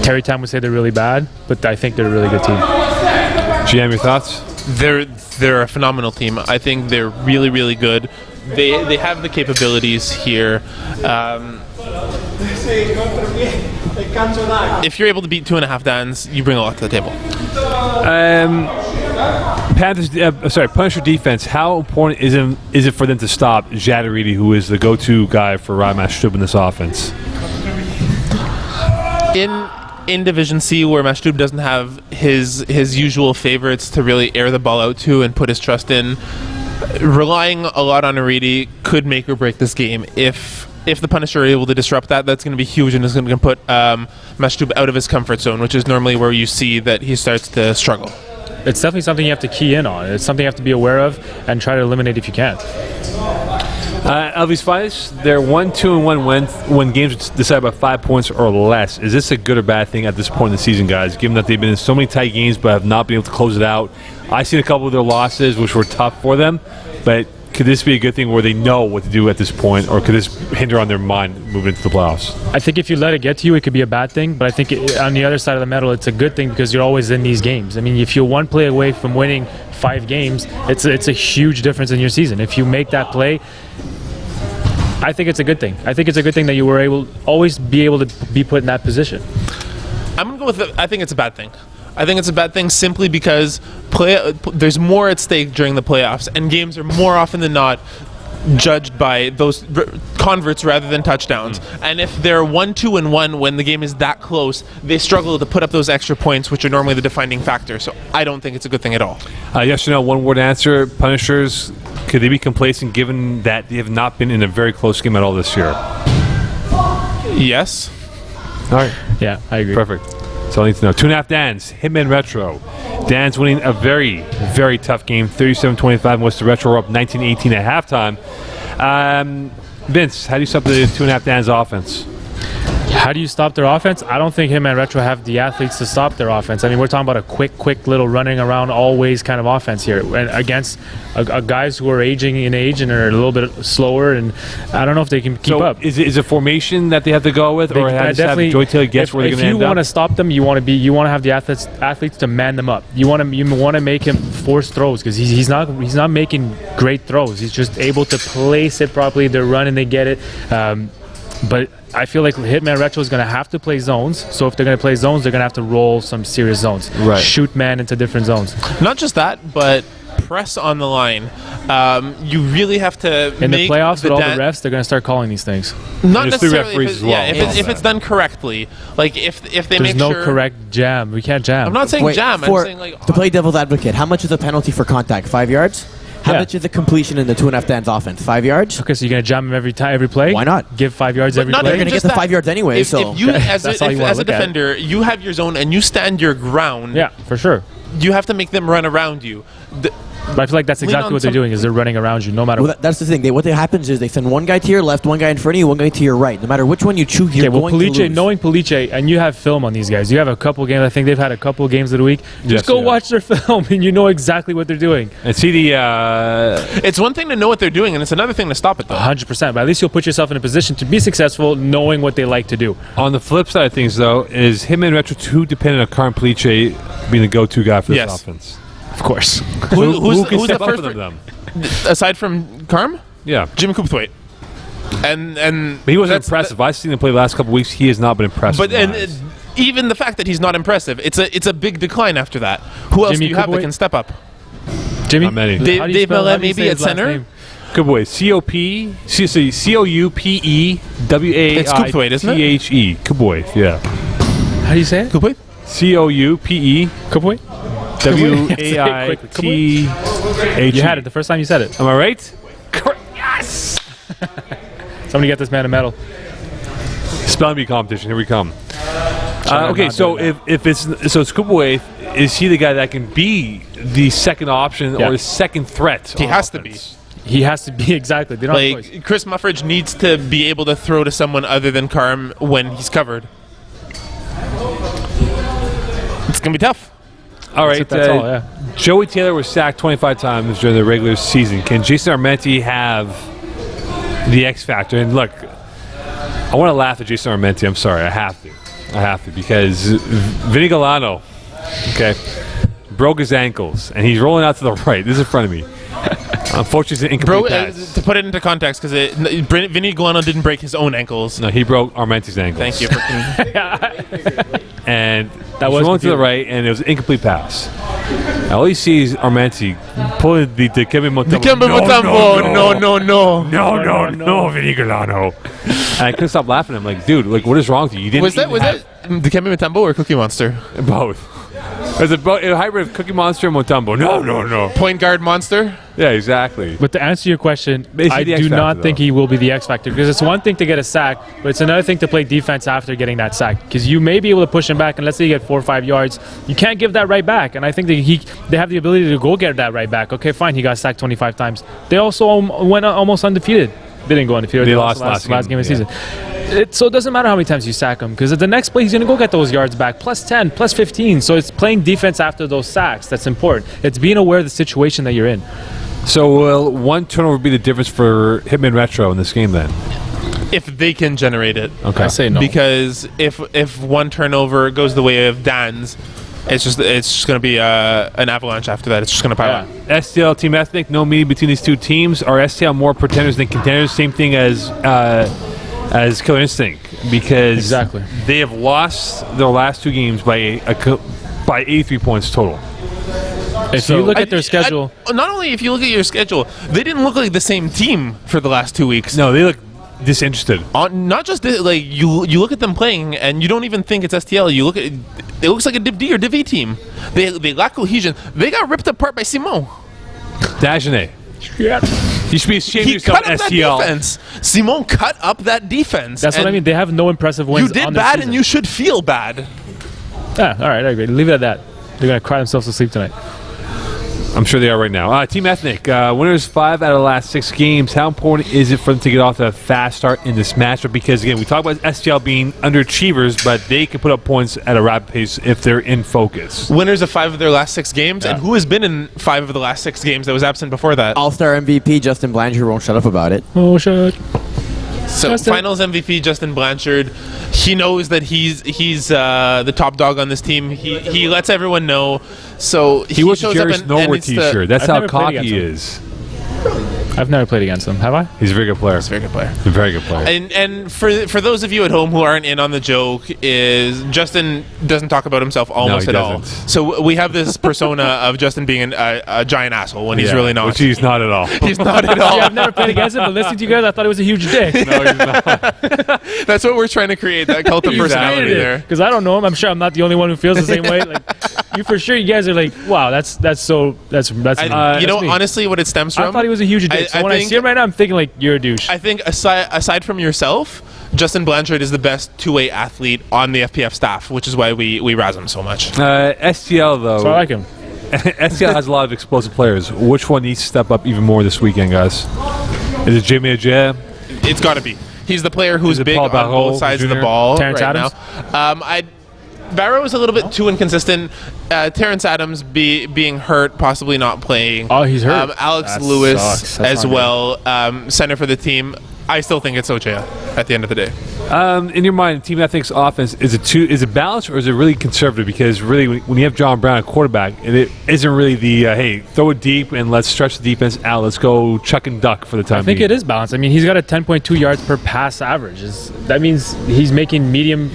[SPEAKER 3] Terry Time would say they're really bad, but I think they're a really good team.
[SPEAKER 1] GM, your thoughts?
[SPEAKER 4] They're a phenomenal team. I think they're really, really good. They have the capabilities here. If you're able to beat 2.5 Dans, you bring a lot to the table.
[SPEAKER 1] Punisher defense. How important is it for them to stop Jadaridi, who is the go-to guy for Ryan Mashtub in this offense?
[SPEAKER 4] In Division C, where Mashtub doesn't have his usual favorites to really air the ball out to and put his trust in, relying a lot on Aridi could make or break this game. If the Punisher are able to disrupt that, that's going to be huge, and it's going to put Mashtub out of his comfort zone, which is normally where you see that he starts to struggle.
[SPEAKER 3] It's definitely something you have to key in on. It's something you have to be aware of and try to eliminate if you can.
[SPEAKER 1] Elvis Finest, they're 1-2-1 when games decide by 5 points or less. Is this a good or bad thing at this point in the season, guys, given that they've been in so many tight games but have not been able to close it out? I've seen a couple of their losses, which were tough for them, but could this be a good thing where they know what to do at this point, or could this hinder on their mind moving into the playoffs?
[SPEAKER 3] I think if you let it get to you, it could be a bad thing, but I think on the other side of the medal, it's a good thing because you're always in these games. I mean, if you're one play away from winning 5 games, it's a huge difference in your season. If you make that play, I think it's a good thing. I think it's a good thing that you were always be able to be put in that position.
[SPEAKER 4] I'm going to go with I think it's a bad thing. I think it's a bad thing simply because there's more at stake during the playoffs, and games are more often than not judged by those converts rather than touchdowns. And if they're 1-2-1 when the game is that close, they struggle to put up those extra points, which are normally the defining factor. So I don't think it's a good thing at all.
[SPEAKER 1] Yes or no, one-word answer. Punishers, could they be complacent given that they have not been in a very close game at all this year?
[SPEAKER 4] Yes.
[SPEAKER 1] All right.
[SPEAKER 3] Yeah, I agree.
[SPEAKER 1] Perfect. That's all I need to know. 2.5 Dans, Hitman Retro. Dans winning a very, very tough game, 37-25, was the Retro up 19-18 at halftime. Vince, how do you stop the 2.5 Dans offense?
[SPEAKER 3] How do you stop their offense? I don't think Hitman Retro have the athletes to stop their offense. I mean, we're talking about a quick little running around always kind of offense here, and against guys who are aging in age and are a little bit slower, and I don't know if they can keep up.
[SPEAKER 1] Is it formation that they have to go with, or have Joy Taylor guess where they're going to end up?
[SPEAKER 3] If you want to stop them, you want to have the athletes to man them up. You want to make him force throws because he's not making great throws. He's just able to place it properly. They're running, they get it. But I feel like Hitman Retro is going to have to play zones. So if they're going to play zones, they're going to have to roll some serious zones.
[SPEAKER 1] Right.
[SPEAKER 3] Shoot man into different zones.
[SPEAKER 4] Not just that, but press on the line. You really have to
[SPEAKER 3] in the playoffs with all the refs, they're going to start calling these things.
[SPEAKER 4] Not necessarily if it's done correctly. Like if they
[SPEAKER 3] There's
[SPEAKER 4] make
[SPEAKER 3] no
[SPEAKER 4] sure
[SPEAKER 3] correct jam. We can't jam.
[SPEAKER 4] I'm not saying jam. I'm saying
[SPEAKER 2] to play devil's advocate, how much is the penalty for contact? 5 yards? How much is the completion in the 2.5 Dans offense? 5 yards?
[SPEAKER 3] Okay, so you're going to jam him every play?
[SPEAKER 2] Why not?
[SPEAKER 3] Give 5 yards every play?
[SPEAKER 2] They're going to get the 5 yards anyway.
[SPEAKER 4] If you, as a defender, you have your zone and you stand your ground.
[SPEAKER 3] Yeah, for sure.
[SPEAKER 4] You have to make them run around you.
[SPEAKER 3] But I feel like that's exactly what they're doing, is they're running around you no matter what.
[SPEAKER 2] That's the thing. What happens is they send one guy to your left, one guy in front of you, one guy to your right. No matter which one you choose, you're going to lose.
[SPEAKER 3] Knowing Police, and you have film on these guys. You have a couple games. I think they've had a couple games of the week. Just go watch their film, and you know exactly what they're doing.
[SPEAKER 1] And see the...
[SPEAKER 4] It's one thing to know what they're doing, and it's another thing to stop it, though.
[SPEAKER 3] 100%. But at least you'll put yourself in a position to be successful knowing what they like to do.
[SPEAKER 1] On the flip side of things, though, is Hitman Retro too dependent on Karim Police being the go-to guy for this offense?
[SPEAKER 3] Of course.
[SPEAKER 1] Who can step up for them?
[SPEAKER 4] Aside from Carm?
[SPEAKER 1] Yeah.
[SPEAKER 4] Jim Coopthwaite. And
[SPEAKER 1] but he wasn't impressive. I've seen him play the last couple of weeks. He has not been impressive.
[SPEAKER 4] But even the fact that he's not impressive, it's a big decline after that. Who else
[SPEAKER 3] Jimmy
[SPEAKER 4] do you have that
[SPEAKER 3] Kuboy?
[SPEAKER 4] can step up?
[SPEAKER 3] Jimmy?
[SPEAKER 1] Not many.
[SPEAKER 3] How do you
[SPEAKER 4] Dave
[SPEAKER 3] spell-
[SPEAKER 4] Millet
[SPEAKER 3] how do you
[SPEAKER 4] maybe
[SPEAKER 3] say
[SPEAKER 4] at
[SPEAKER 3] his last
[SPEAKER 4] center?
[SPEAKER 3] name?
[SPEAKER 1] Good boy. C-O-P, C-O-U-P-E-W-A-I-T-H-E.
[SPEAKER 4] It's Kuboy, isn't it?
[SPEAKER 1] Kuboy, yeah.
[SPEAKER 3] How do you say it?
[SPEAKER 4] Kuboy?
[SPEAKER 1] C-O-U-P-E
[SPEAKER 3] Kuboy?
[SPEAKER 1] W-A-I-T-H-E.
[SPEAKER 3] You had it the first time you said it.
[SPEAKER 1] Am I right? Yes!
[SPEAKER 3] Somebody get this man a medal.
[SPEAKER 1] Spelling bee competition. Here we come.
[SPEAKER 3] I'm
[SPEAKER 1] Okay,
[SPEAKER 3] not
[SPEAKER 1] so
[SPEAKER 3] doing
[SPEAKER 1] if it's Kuboy, is he the guy that can be the second option
[SPEAKER 3] Yeah.
[SPEAKER 1] or the second threat?
[SPEAKER 4] He
[SPEAKER 1] on
[SPEAKER 4] has to
[SPEAKER 1] offense?
[SPEAKER 3] He has to be exactly. They don't have a choice.
[SPEAKER 4] Like Chris Muffridge needs to be able to throw to someone other than Carm when he's covered. It's gonna be tough.
[SPEAKER 1] All right,
[SPEAKER 3] That's all, yeah.
[SPEAKER 1] Joey Taylor was sacked 25 times during the regular season. Can Jason Armenti have the X factor? And look, I want to laugh at Jason Armenti. I'm sorry, I have to because Vinny Galano, okay, broke his ankles and he's rolling out to the right. This is in front of me. Unfortunately, it's an incomplete pass.
[SPEAKER 4] To put it into context, because Vinny Guano didn't break his own ankles.
[SPEAKER 1] No, he broke Armenti's ankles.
[SPEAKER 4] Thank you. For
[SPEAKER 1] And
[SPEAKER 3] That
[SPEAKER 1] was
[SPEAKER 3] was
[SPEAKER 1] rolling to the
[SPEAKER 3] confusing.
[SPEAKER 1] right, and it was an incomplete pass. All he sees Armenti pulling the Kevin Mutombo. No, Vinny Galano. And I couldn't stop laughing. I'm like, dude, like, what is wrong with you? You didn't
[SPEAKER 4] Was that
[SPEAKER 1] even have
[SPEAKER 4] Dikembe Mutombo or Cookie Monster?
[SPEAKER 1] both. It was a hybrid of Cookie Monster and Mutombo. No.
[SPEAKER 4] Point guard monster?
[SPEAKER 1] Yeah, exactly.
[SPEAKER 3] But to answer your question,
[SPEAKER 1] Is he
[SPEAKER 3] I
[SPEAKER 1] the X
[SPEAKER 3] do not
[SPEAKER 1] factor,
[SPEAKER 3] think
[SPEAKER 1] though?
[SPEAKER 3] he will be the X factor because it's one thing to get a sack, but it's another thing to play defense after getting that sack. Because you may be able to push him back, and let's say you get 4 or 5 yards, you can't give that right back. And I think that they have the ability to go get that right back. Okay, fine, he got sacked 25 times. They also went almost undefeated. They didn't go undefeated.
[SPEAKER 1] They lost last
[SPEAKER 3] game of the
[SPEAKER 1] game,
[SPEAKER 3] season. So it doesn't matter how many times you sack him because at the next play he's going to go get those yards back, plus 10, plus 15. So it's playing defense after those sacks that's important. It's being aware of the situation that you're in.
[SPEAKER 1] So will one turnover be the difference for Hitman Retro in this game then?
[SPEAKER 4] If they can generate it.
[SPEAKER 1] Okay.
[SPEAKER 3] I say no.
[SPEAKER 4] Because if one turnover goes the way of Dan's, it's just going to be an avalanche after that. It's just going to pile up.
[SPEAKER 1] STL Team Ethnic, no meeting between these two teams. Are STL more pretenders than contenders? Same thing as Killer Instinct because
[SPEAKER 3] Exactly.
[SPEAKER 1] they have lost their last 2 games by 83 points total.
[SPEAKER 3] If you look at their schedule,
[SPEAKER 4] Not only if you look at your schedule, they didn't look like the same team for the last 2 weeks.
[SPEAKER 1] No, they look disinterested.
[SPEAKER 4] Not just like you look at them playing and you don't even think it's STL. You look at it looks like a Div D or Div E team. They lack cohesion. They got ripped apart by Simon.
[SPEAKER 1] Dagenet. You should be ashamed of
[SPEAKER 4] He
[SPEAKER 1] yourself,
[SPEAKER 4] cut up that
[SPEAKER 1] STL.
[SPEAKER 4] defense. Simon cut up that defense.
[SPEAKER 3] that's what I
[SPEAKER 4] and
[SPEAKER 3] mean. They have no impressive wins.
[SPEAKER 4] You did
[SPEAKER 3] on their
[SPEAKER 4] bad
[SPEAKER 3] season.
[SPEAKER 4] and you should feel bad.
[SPEAKER 3] Yeah, all right, I agree. Leave it at that. They're gonna cry themselves to sleep tonight.
[SPEAKER 1] I'm sure they are right now. Team Ethnic, winners 5 out of the last 6 games. How important is it for them to get off to a fast start in this matchup? Because, again, we talk about STL being underachievers, but they can put up points at a rapid pace if they're in focus.
[SPEAKER 4] Winners of 5 of their last 6 games, and who has been in 5 of the last 6 games that was absent before that?
[SPEAKER 2] All-Star MVP Justin Blanchard won't shut up about it.
[SPEAKER 3] Oh shit!
[SPEAKER 4] So
[SPEAKER 3] Justin.
[SPEAKER 4] Finals MVP Justin Blanchard, he knows that he's the top dog on this team. He lets everyone know. So
[SPEAKER 1] He wears a
[SPEAKER 4] shows up
[SPEAKER 1] Jerry's
[SPEAKER 4] and
[SPEAKER 1] Nowhere
[SPEAKER 4] needs to-
[SPEAKER 1] t-shirt. That's
[SPEAKER 3] I've
[SPEAKER 1] how
[SPEAKER 3] never played
[SPEAKER 1] cocky
[SPEAKER 3] against
[SPEAKER 1] he
[SPEAKER 3] him.
[SPEAKER 1] is.
[SPEAKER 3] I've never played against them. Have I?
[SPEAKER 1] He's a very good player.
[SPEAKER 4] He's a very good player.
[SPEAKER 1] He's a very good player.
[SPEAKER 4] And for those of you at home who aren't in on the joke, is Justin doesn't talk about himself almost
[SPEAKER 1] he
[SPEAKER 4] at all.
[SPEAKER 1] doesn't.
[SPEAKER 4] So we have this persona of Justin being a giant asshole when he's
[SPEAKER 1] Yeah,
[SPEAKER 4] really not.
[SPEAKER 1] Which he's not at all.
[SPEAKER 4] He's not at all.
[SPEAKER 3] Yeah, I've never played against him, but listening to you guys, I thought he was a huge dick.
[SPEAKER 1] No, he's not.
[SPEAKER 4] That's what we're trying to create, that cult of personality there.
[SPEAKER 3] Because I don't know him. I'm sure I'm not the only one who feels the same way. Like you, for sure. You guys are like, wow, that's me.
[SPEAKER 4] Honestly, what it stems from.
[SPEAKER 3] I thought he was a huge dick. So when I see him right now, I'm thinking like, you're a douche.
[SPEAKER 4] I think aside from yourself, Justin Blanchard is the best two-way athlete on the FPF staff, which is why we razz him so much.
[SPEAKER 1] STL, though.
[SPEAKER 3] So I like him.
[SPEAKER 1] STL has a lot of explosive players. Which one needs to step up even more this weekend, guys? Is it Jimmy Ajay?
[SPEAKER 4] It's got to be. He's the player who's
[SPEAKER 1] Is it
[SPEAKER 4] big
[SPEAKER 1] Paul
[SPEAKER 4] on
[SPEAKER 1] Barreau
[SPEAKER 4] both sides of the
[SPEAKER 1] Jr.?
[SPEAKER 4] ball
[SPEAKER 3] Terrence
[SPEAKER 4] right
[SPEAKER 3] Adams?
[SPEAKER 4] now. Barrow is a little bit too inconsistent. Terrence Adams being hurt, possibly not playing.
[SPEAKER 3] Oh, he's hurt.
[SPEAKER 4] Alex
[SPEAKER 3] That
[SPEAKER 4] Lewis
[SPEAKER 3] sucks. That's
[SPEAKER 4] as
[SPEAKER 3] not
[SPEAKER 4] well, center for the team. I still think it's Ochea at the end of the day.
[SPEAKER 1] In your mind, Team Ethics offense, is it balanced or is it really conservative? Because really, when you have John Brown at quarterback, it isn't really the, hey, throw it deep and let's stretch the defense out. Let's go chuck and duck for the time
[SPEAKER 3] I think
[SPEAKER 1] being.
[SPEAKER 3] it is balanced. I mean, he's got a 10.2 yards per pass average. That means he's making medium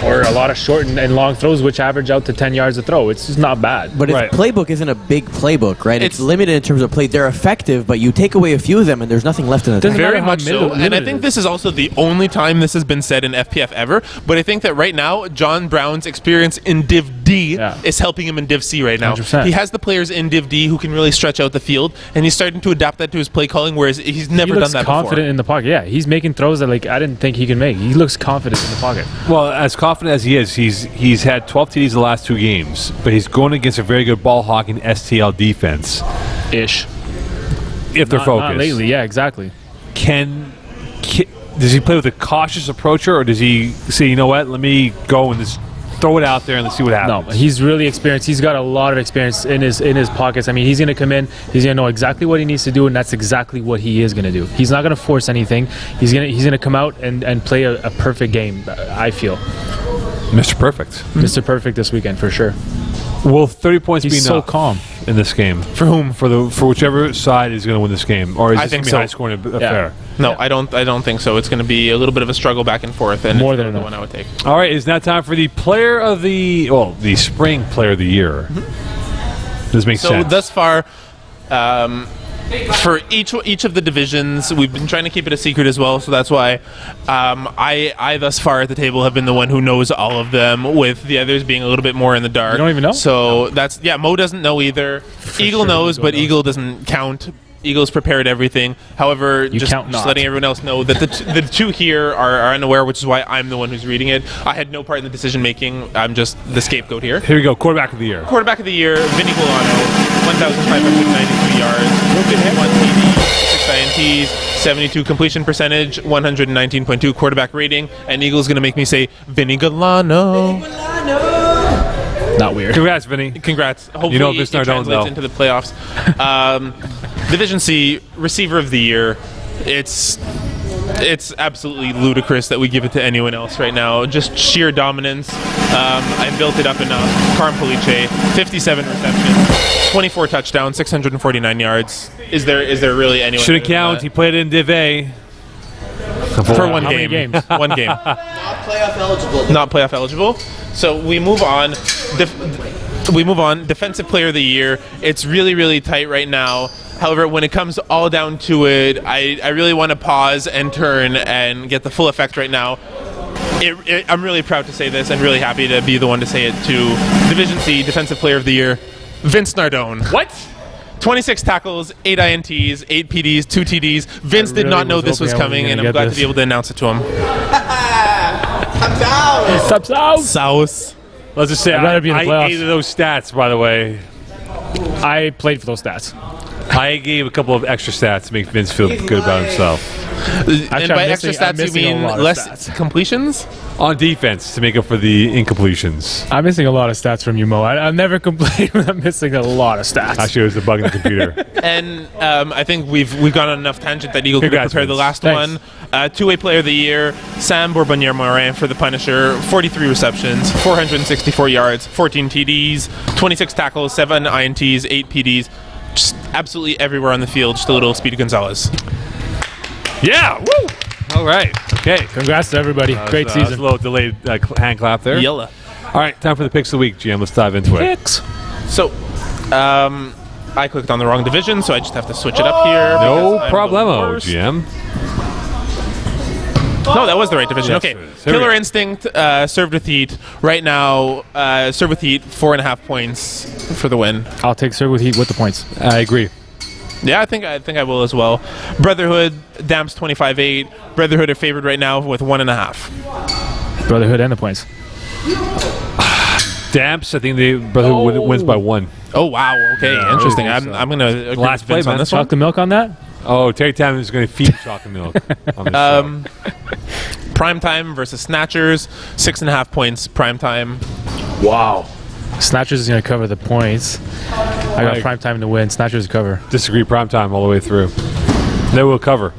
[SPEAKER 3] or a lot of short and long throws, which average out to 10 yards a throw. It's just not bad.
[SPEAKER 2] But his playbook isn't a big playbook, right? It's limited in terms of play. They're effective, but you take away a few of them, and there's nothing left in the tank.
[SPEAKER 4] Very much so. And I think this is also the only time this has been said in FPF ever. But I think that right now, John Brown's experience in Div D is helping him in Div C right now.
[SPEAKER 3] 100%.
[SPEAKER 4] He has the players in Div D who can really stretch out the field, and he's starting to adapt that to his play calling, whereas he's never done that
[SPEAKER 3] confident
[SPEAKER 4] before.
[SPEAKER 3] in the pocket. Yeah, he's making throws that I didn't think he could make. He looks confident in the pocket.
[SPEAKER 1] Well, as confident as he is, he's had 12 TDs the last 2 games, but he's going against a very good ball hawking STL defense.
[SPEAKER 3] Ish.
[SPEAKER 1] If they're focused.
[SPEAKER 3] Not lately, yeah, exactly.
[SPEAKER 1] Does he play with a cautious approach, or does he say, you know what, let me go and just throw it out there and let's see what happens?
[SPEAKER 3] No, he's really experienced. He's got a lot of experience in his pockets. I mean, he's going to come in, he's going to know exactly what he needs to do, and that's exactly what he is going to do. He's not going to force anything. He's going to come out and play a perfect game, I feel.
[SPEAKER 1] Mr. Perfect.
[SPEAKER 3] Mr. Perfect this weekend, for sure.
[SPEAKER 1] Will 30 points be
[SPEAKER 3] He's
[SPEAKER 1] enough
[SPEAKER 3] so calm
[SPEAKER 1] in this game? For whom? For whichever side is going to win this game, or is this going to be high scoring affair?
[SPEAKER 4] No, I don't think so. It's going to be a little bit of a struggle back and forth, and
[SPEAKER 3] more than
[SPEAKER 4] the
[SPEAKER 3] enough.
[SPEAKER 4] one I would take.
[SPEAKER 1] All right, it's now time for the the spring player of the year. This makes sense.
[SPEAKER 4] So thus far, for each of the divisions, we've been trying to keep it a secret as well. So that's why I thus far at the table have been the one who knows all of them, with the others being a little bit more in the dark.
[SPEAKER 3] You don't even know?
[SPEAKER 4] So that's Mo doesn't know either. Eagle knows, but Eagle doesn't count. Eagle's prepared everything. However, just letting everyone else know that the two here are unaware, which is why I'm the one who's reading it. I had no part in the decision making. I'm just the scapegoat here.
[SPEAKER 1] Here we go. Quarterback of the year.
[SPEAKER 4] Quarterback of the year, Vinny Guilano, 1,593 yards, 1 TD, 6 INTs, 72 completion percentage, 119.2 quarterback rating, and Eagle's going to make me say Vinny Guilano.
[SPEAKER 3] Not weird.
[SPEAKER 1] Congrats, Vinny.
[SPEAKER 4] Congrats. Hopefully
[SPEAKER 1] Vince
[SPEAKER 4] it
[SPEAKER 1] Nardone,
[SPEAKER 4] translates into the playoffs. Division C, receiver of the year. It's absolutely ludicrous that we give it to anyone else right now. Just sheer dominance. I built it up enough. Karim Police, 57 receptions, 24 touchdowns, 649 yards. Is there really anyone?
[SPEAKER 1] Shouldn't count. He played in Div A.
[SPEAKER 4] For one
[SPEAKER 3] How many
[SPEAKER 4] game.
[SPEAKER 3] games?
[SPEAKER 4] One game.
[SPEAKER 2] Not playoff eligible.
[SPEAKER 4] Not playoff eligible. So we move on. Defensive player of the year. It's really, really tight right now. However, when it comes all down to it, I really want to pause and turn and get the full effect right now. I'm really proud to say this and really happy to be the one to say it too. Division C, Defensive Player of the Year, Vince Nardone.
[SPEAKER 1] What?
[SPEAKER 4] 26 tackles, 8 INTs, 8 PDs, 2 TDs. Vince did not know this was coming, and I'm glad to be able to announce it to him.
[SPEAKER 3] Stop south.
[SPEAKER 4] South.
[SPEAKER 1] Let's just say
[SPEAKER 3] I'd rather be in the
[SPEAKER 1] I
[SPEAKER 3] playoffs.
[SPEAKER 1] hated those stats, by the way.
[SPEAKER 3] I played for those stats.
[SPEAKER 1] I gave a couple of extra stats to make Vince feel good about himself.
[SPEAKER 4] And
[SPEAKER 3] I'm
[SPEAKER 4] by
[SPEAKER 3] missing-
[SPEAKER 4] extra
[SPEAKER 3] I'm
[SPEAKER 4] stats, you
[SPEAKER 3] missing a
[SPEAKER 4] mean
[SPEAKER 3] lot of
[SPEAKER 4] less
[SPEAKER 3] stats.
[SPEAKER 4] completions?
[SPEAKER 1] On defense to make up for the incompletions.
[SPEAKER 3] I'm missing a lot of stats from you, Mo. I've never complained when I'm missing a lot of stats.
[SPEAKER 1] Actually, it was a bug in the computer.
[SPEAKER 4] And I think we've gone on enough tangent that Eagle could have
[SPEAKER 1] Congrats,
[SPEAKER 4] prepared the
[SPEAKER 1] Vince.
[SPEAKER 4] last
[SPEAKER 3] Thanks.
[SPEAKER 4] one. Two-way player of the year, Sam Bourbonnier-Morin for the Punisher, 43 receptions, 464 yards, 14 TDs, 26 tackles, 7 INTs, 8 PDs. Just absolutely everywhere on the field. Just a little Speedy Gonzalez.
[SPEAKER 1] Yeah! Woo! All right. Okay.
[SPEAKER 3] Congrats to everybody. Great
[SPEAKER 1] That was
[SPEAKER 3] season.
[SPEAKER 1] a little delayed hand clap there.
[SPEAKER 4] Yella.
[SPEAKER 1] All right, time for the picks of the week, GM. Let's dive into it.
[SPEAKER 3] Picks.
[SPEAKER 4] So, I clicked on the wrong division, so I just have to switch it up here.
[SPEAKER 1] No
[SPEAKER 4] because I'm the
[SPEAKER 1] problemo,
[SPEAKER 4] worst.
[SPEAKER 1] GM.
[SPEAKER 4] No, that was the right division.
[SPEAKER 1] Yes,
[SPEAKER 4] Okay.
[SPEAKER 1] it is. Here we
[SPEAKER 4] Killer
[SPEAKER 1] go.
[SPEAKER 4] Instinct, served with heat. Right now, served with heat, 4.5 points for the win.
[SPEAKER 3] I'll take Sir with Heat with the points.
[SPEAKER 1] I agree.
[SPEAKER 4] Yeah, I think I will as well. Brotherhood, Damps 25-8. Brotherhood are favored right now with 1.5.
[SPEAKER 3] Brotherhood and the points.
[SPEAKER 1] Damps, I think the Brotherhood wins by 1.
[SPEAKER 4] Oh wow. Okay,
[SPEAKER 1] Yeah, I
[SPEAKER 4] interesting.
[SPEAKER 1] really think
[SPEAKER 4] I'm
[SPEAKER 1] so.
[SPEAKER 4] gonna agree
[SPEAKER 1] Last
[SPEAKER 4] with Vince
[SPEAKER 1] play,
[SPEAKER 4] on
[SPEAKER 1] man.
[SPEAKER 4] this one.
[SPEAKER 3] Chocolate milk on that?
[SPEAKER 1] Oh, Terry Tam is going to feed chocolate milk on this show.
[SPEAKER 4] Primetime versus Snatchers, 6.5 points. Primetime.
[SPEAKER 3] Wow. Snatchers is going to cover the points. I got
[SPEAKER 1] Right.
[SPEAKER 3] prime time to win. Snatchers to cover.
[SPEAKER 1] Disagree prime time all the way through. They will cover.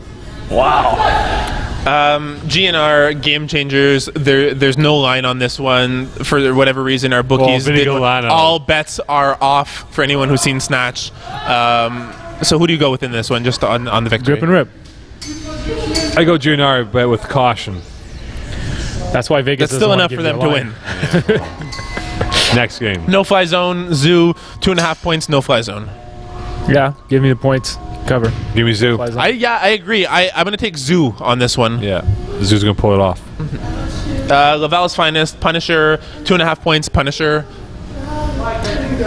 [SPEAKER 3] Wow.
[SPEAKER 4] GNR game changers. There's no line on this one for whatever reason. Our bookies
[SPEAKER 1] Vinny Golano.
[SPEAKER 4] all bets are off for anyone who's seen Snatch. So who do you go with in this one? Just on the victory.
[SPEAKER 3] Grip and rip.
[SPEAKER 1] I go GNR, but with caution.
[SPEAKER 3] That's why Vegas.
[SPEAKER 4] That's still
[SPEAKER 3] doesn't
[SPEAKER 4] enough for them to
[SPEAKER 3] wanna
[SPEAKER 4] win.
[SPEAKER 1] Next game.
[SPEAKER 4] No fly zone. Zoo 2.5 points. No fly zone.
[SPEAKER 3] Yeah, give me the points. Cover.
[SPEAKER 1] Give me Zoo.
[SPEAKER 3] Fly zone.
[SPEAKER 4] I agree. I'm gonna take Zoo on this one.
[SPEAKER 1] Yeah. Zoo's going to pull it off.
[SPEAKER 4] Laval's finest. Punisher 2.5 points. Punisher.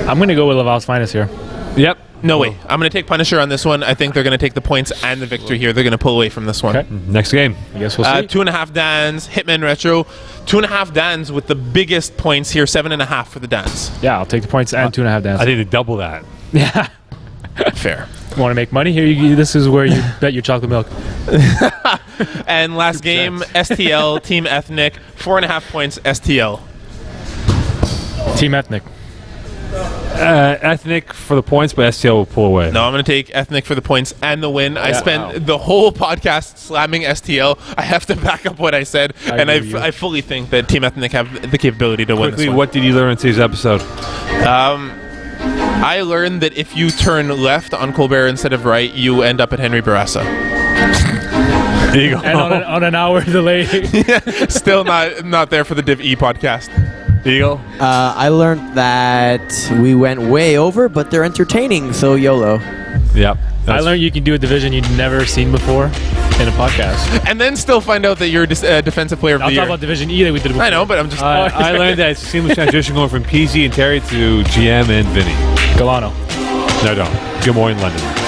[SPEAKER 3] I'm gonna go with Laval's finest here.
[SPEAKER 1] Yep.
[SPEAKER 4] No way. I'm going to take Punisher on this one. I think they're going to take the points and the victory here. They're going to pull away from this one.
[SPEAKER 3] Okay.
[SPEAKER 1] Next game.
[SPEAKER 3] I guess we'll see.
[SPEAKER 4] 2.5 Dans, Hitman Retro. 2.5 Dans with the biggest points here. 7.5 for the Dans.
[SPEAKER 3] Yeah, I'll take the points and 2.5 dance.
[SPEAKER 1] I think they double that.
[SPEAKER 3] Yeah.
[SPEAKER 4] Fair.
[SPEAKER 3] Want to make money? Here, this is where you bet your chocolate milk.
[SPEAKER 4] And last game, STL, Team Ethnic. 4.5 points, STL.
[SPEAKER 3] Team Ethnic.
[SPEAKER 1] Ethnic for the points, but STL will pull away.
[SPEAKER 4] No, I'm going to take Ethnic for the points and the win. I spent
[SPEAKER 3] Wow.
[SPEAKER 4] the whole podcast slamming STL. I have to back up what I said. And
[SPEAKER 3] agree with you.
[SPEAKER 4] I fully think that Team Ethnic have the capability to win
[SPEAKER 1] Quickly,
[SPEAKER 4] this one.
[SPEAKER 1] what did you learn in today's episode?
[SPEAKER 4] I learned that if you turn left on Colbert instead of right, you end up at Henry Barassa.
[SPEAKER 1] There you go.
[SPEAKER 3] And on an hour delay.
[SPEAKER 4] Still not there for the Div E podcast.
[SPEAKER 1] Eagle.
[SPEAKER 2] I learned that we went way over, but they're entertaining, so YOLO.
[SPEAKER 1] Yep.
[SPEAKER 3] I learned you can do a division you'd never seen before in a podcast.
[SPEAKER 4] And then still find out that you're a defensive player of
[SPEAKER 3] I'll
[SPEAKER 4] the
[SPEAKER 3] talk
[SPEAKER 4] year.
[SPEAKER 3] about division E that we did before.
[SPEAKER 4] I know, but I'm just...
[SPEAKER 1] I learned that it's a seamless transition going from PZ and Terry to GM and Vinny.
[SPEAKER 3] Galano.
[SPEAKER 1] No, don't. Good morning, London.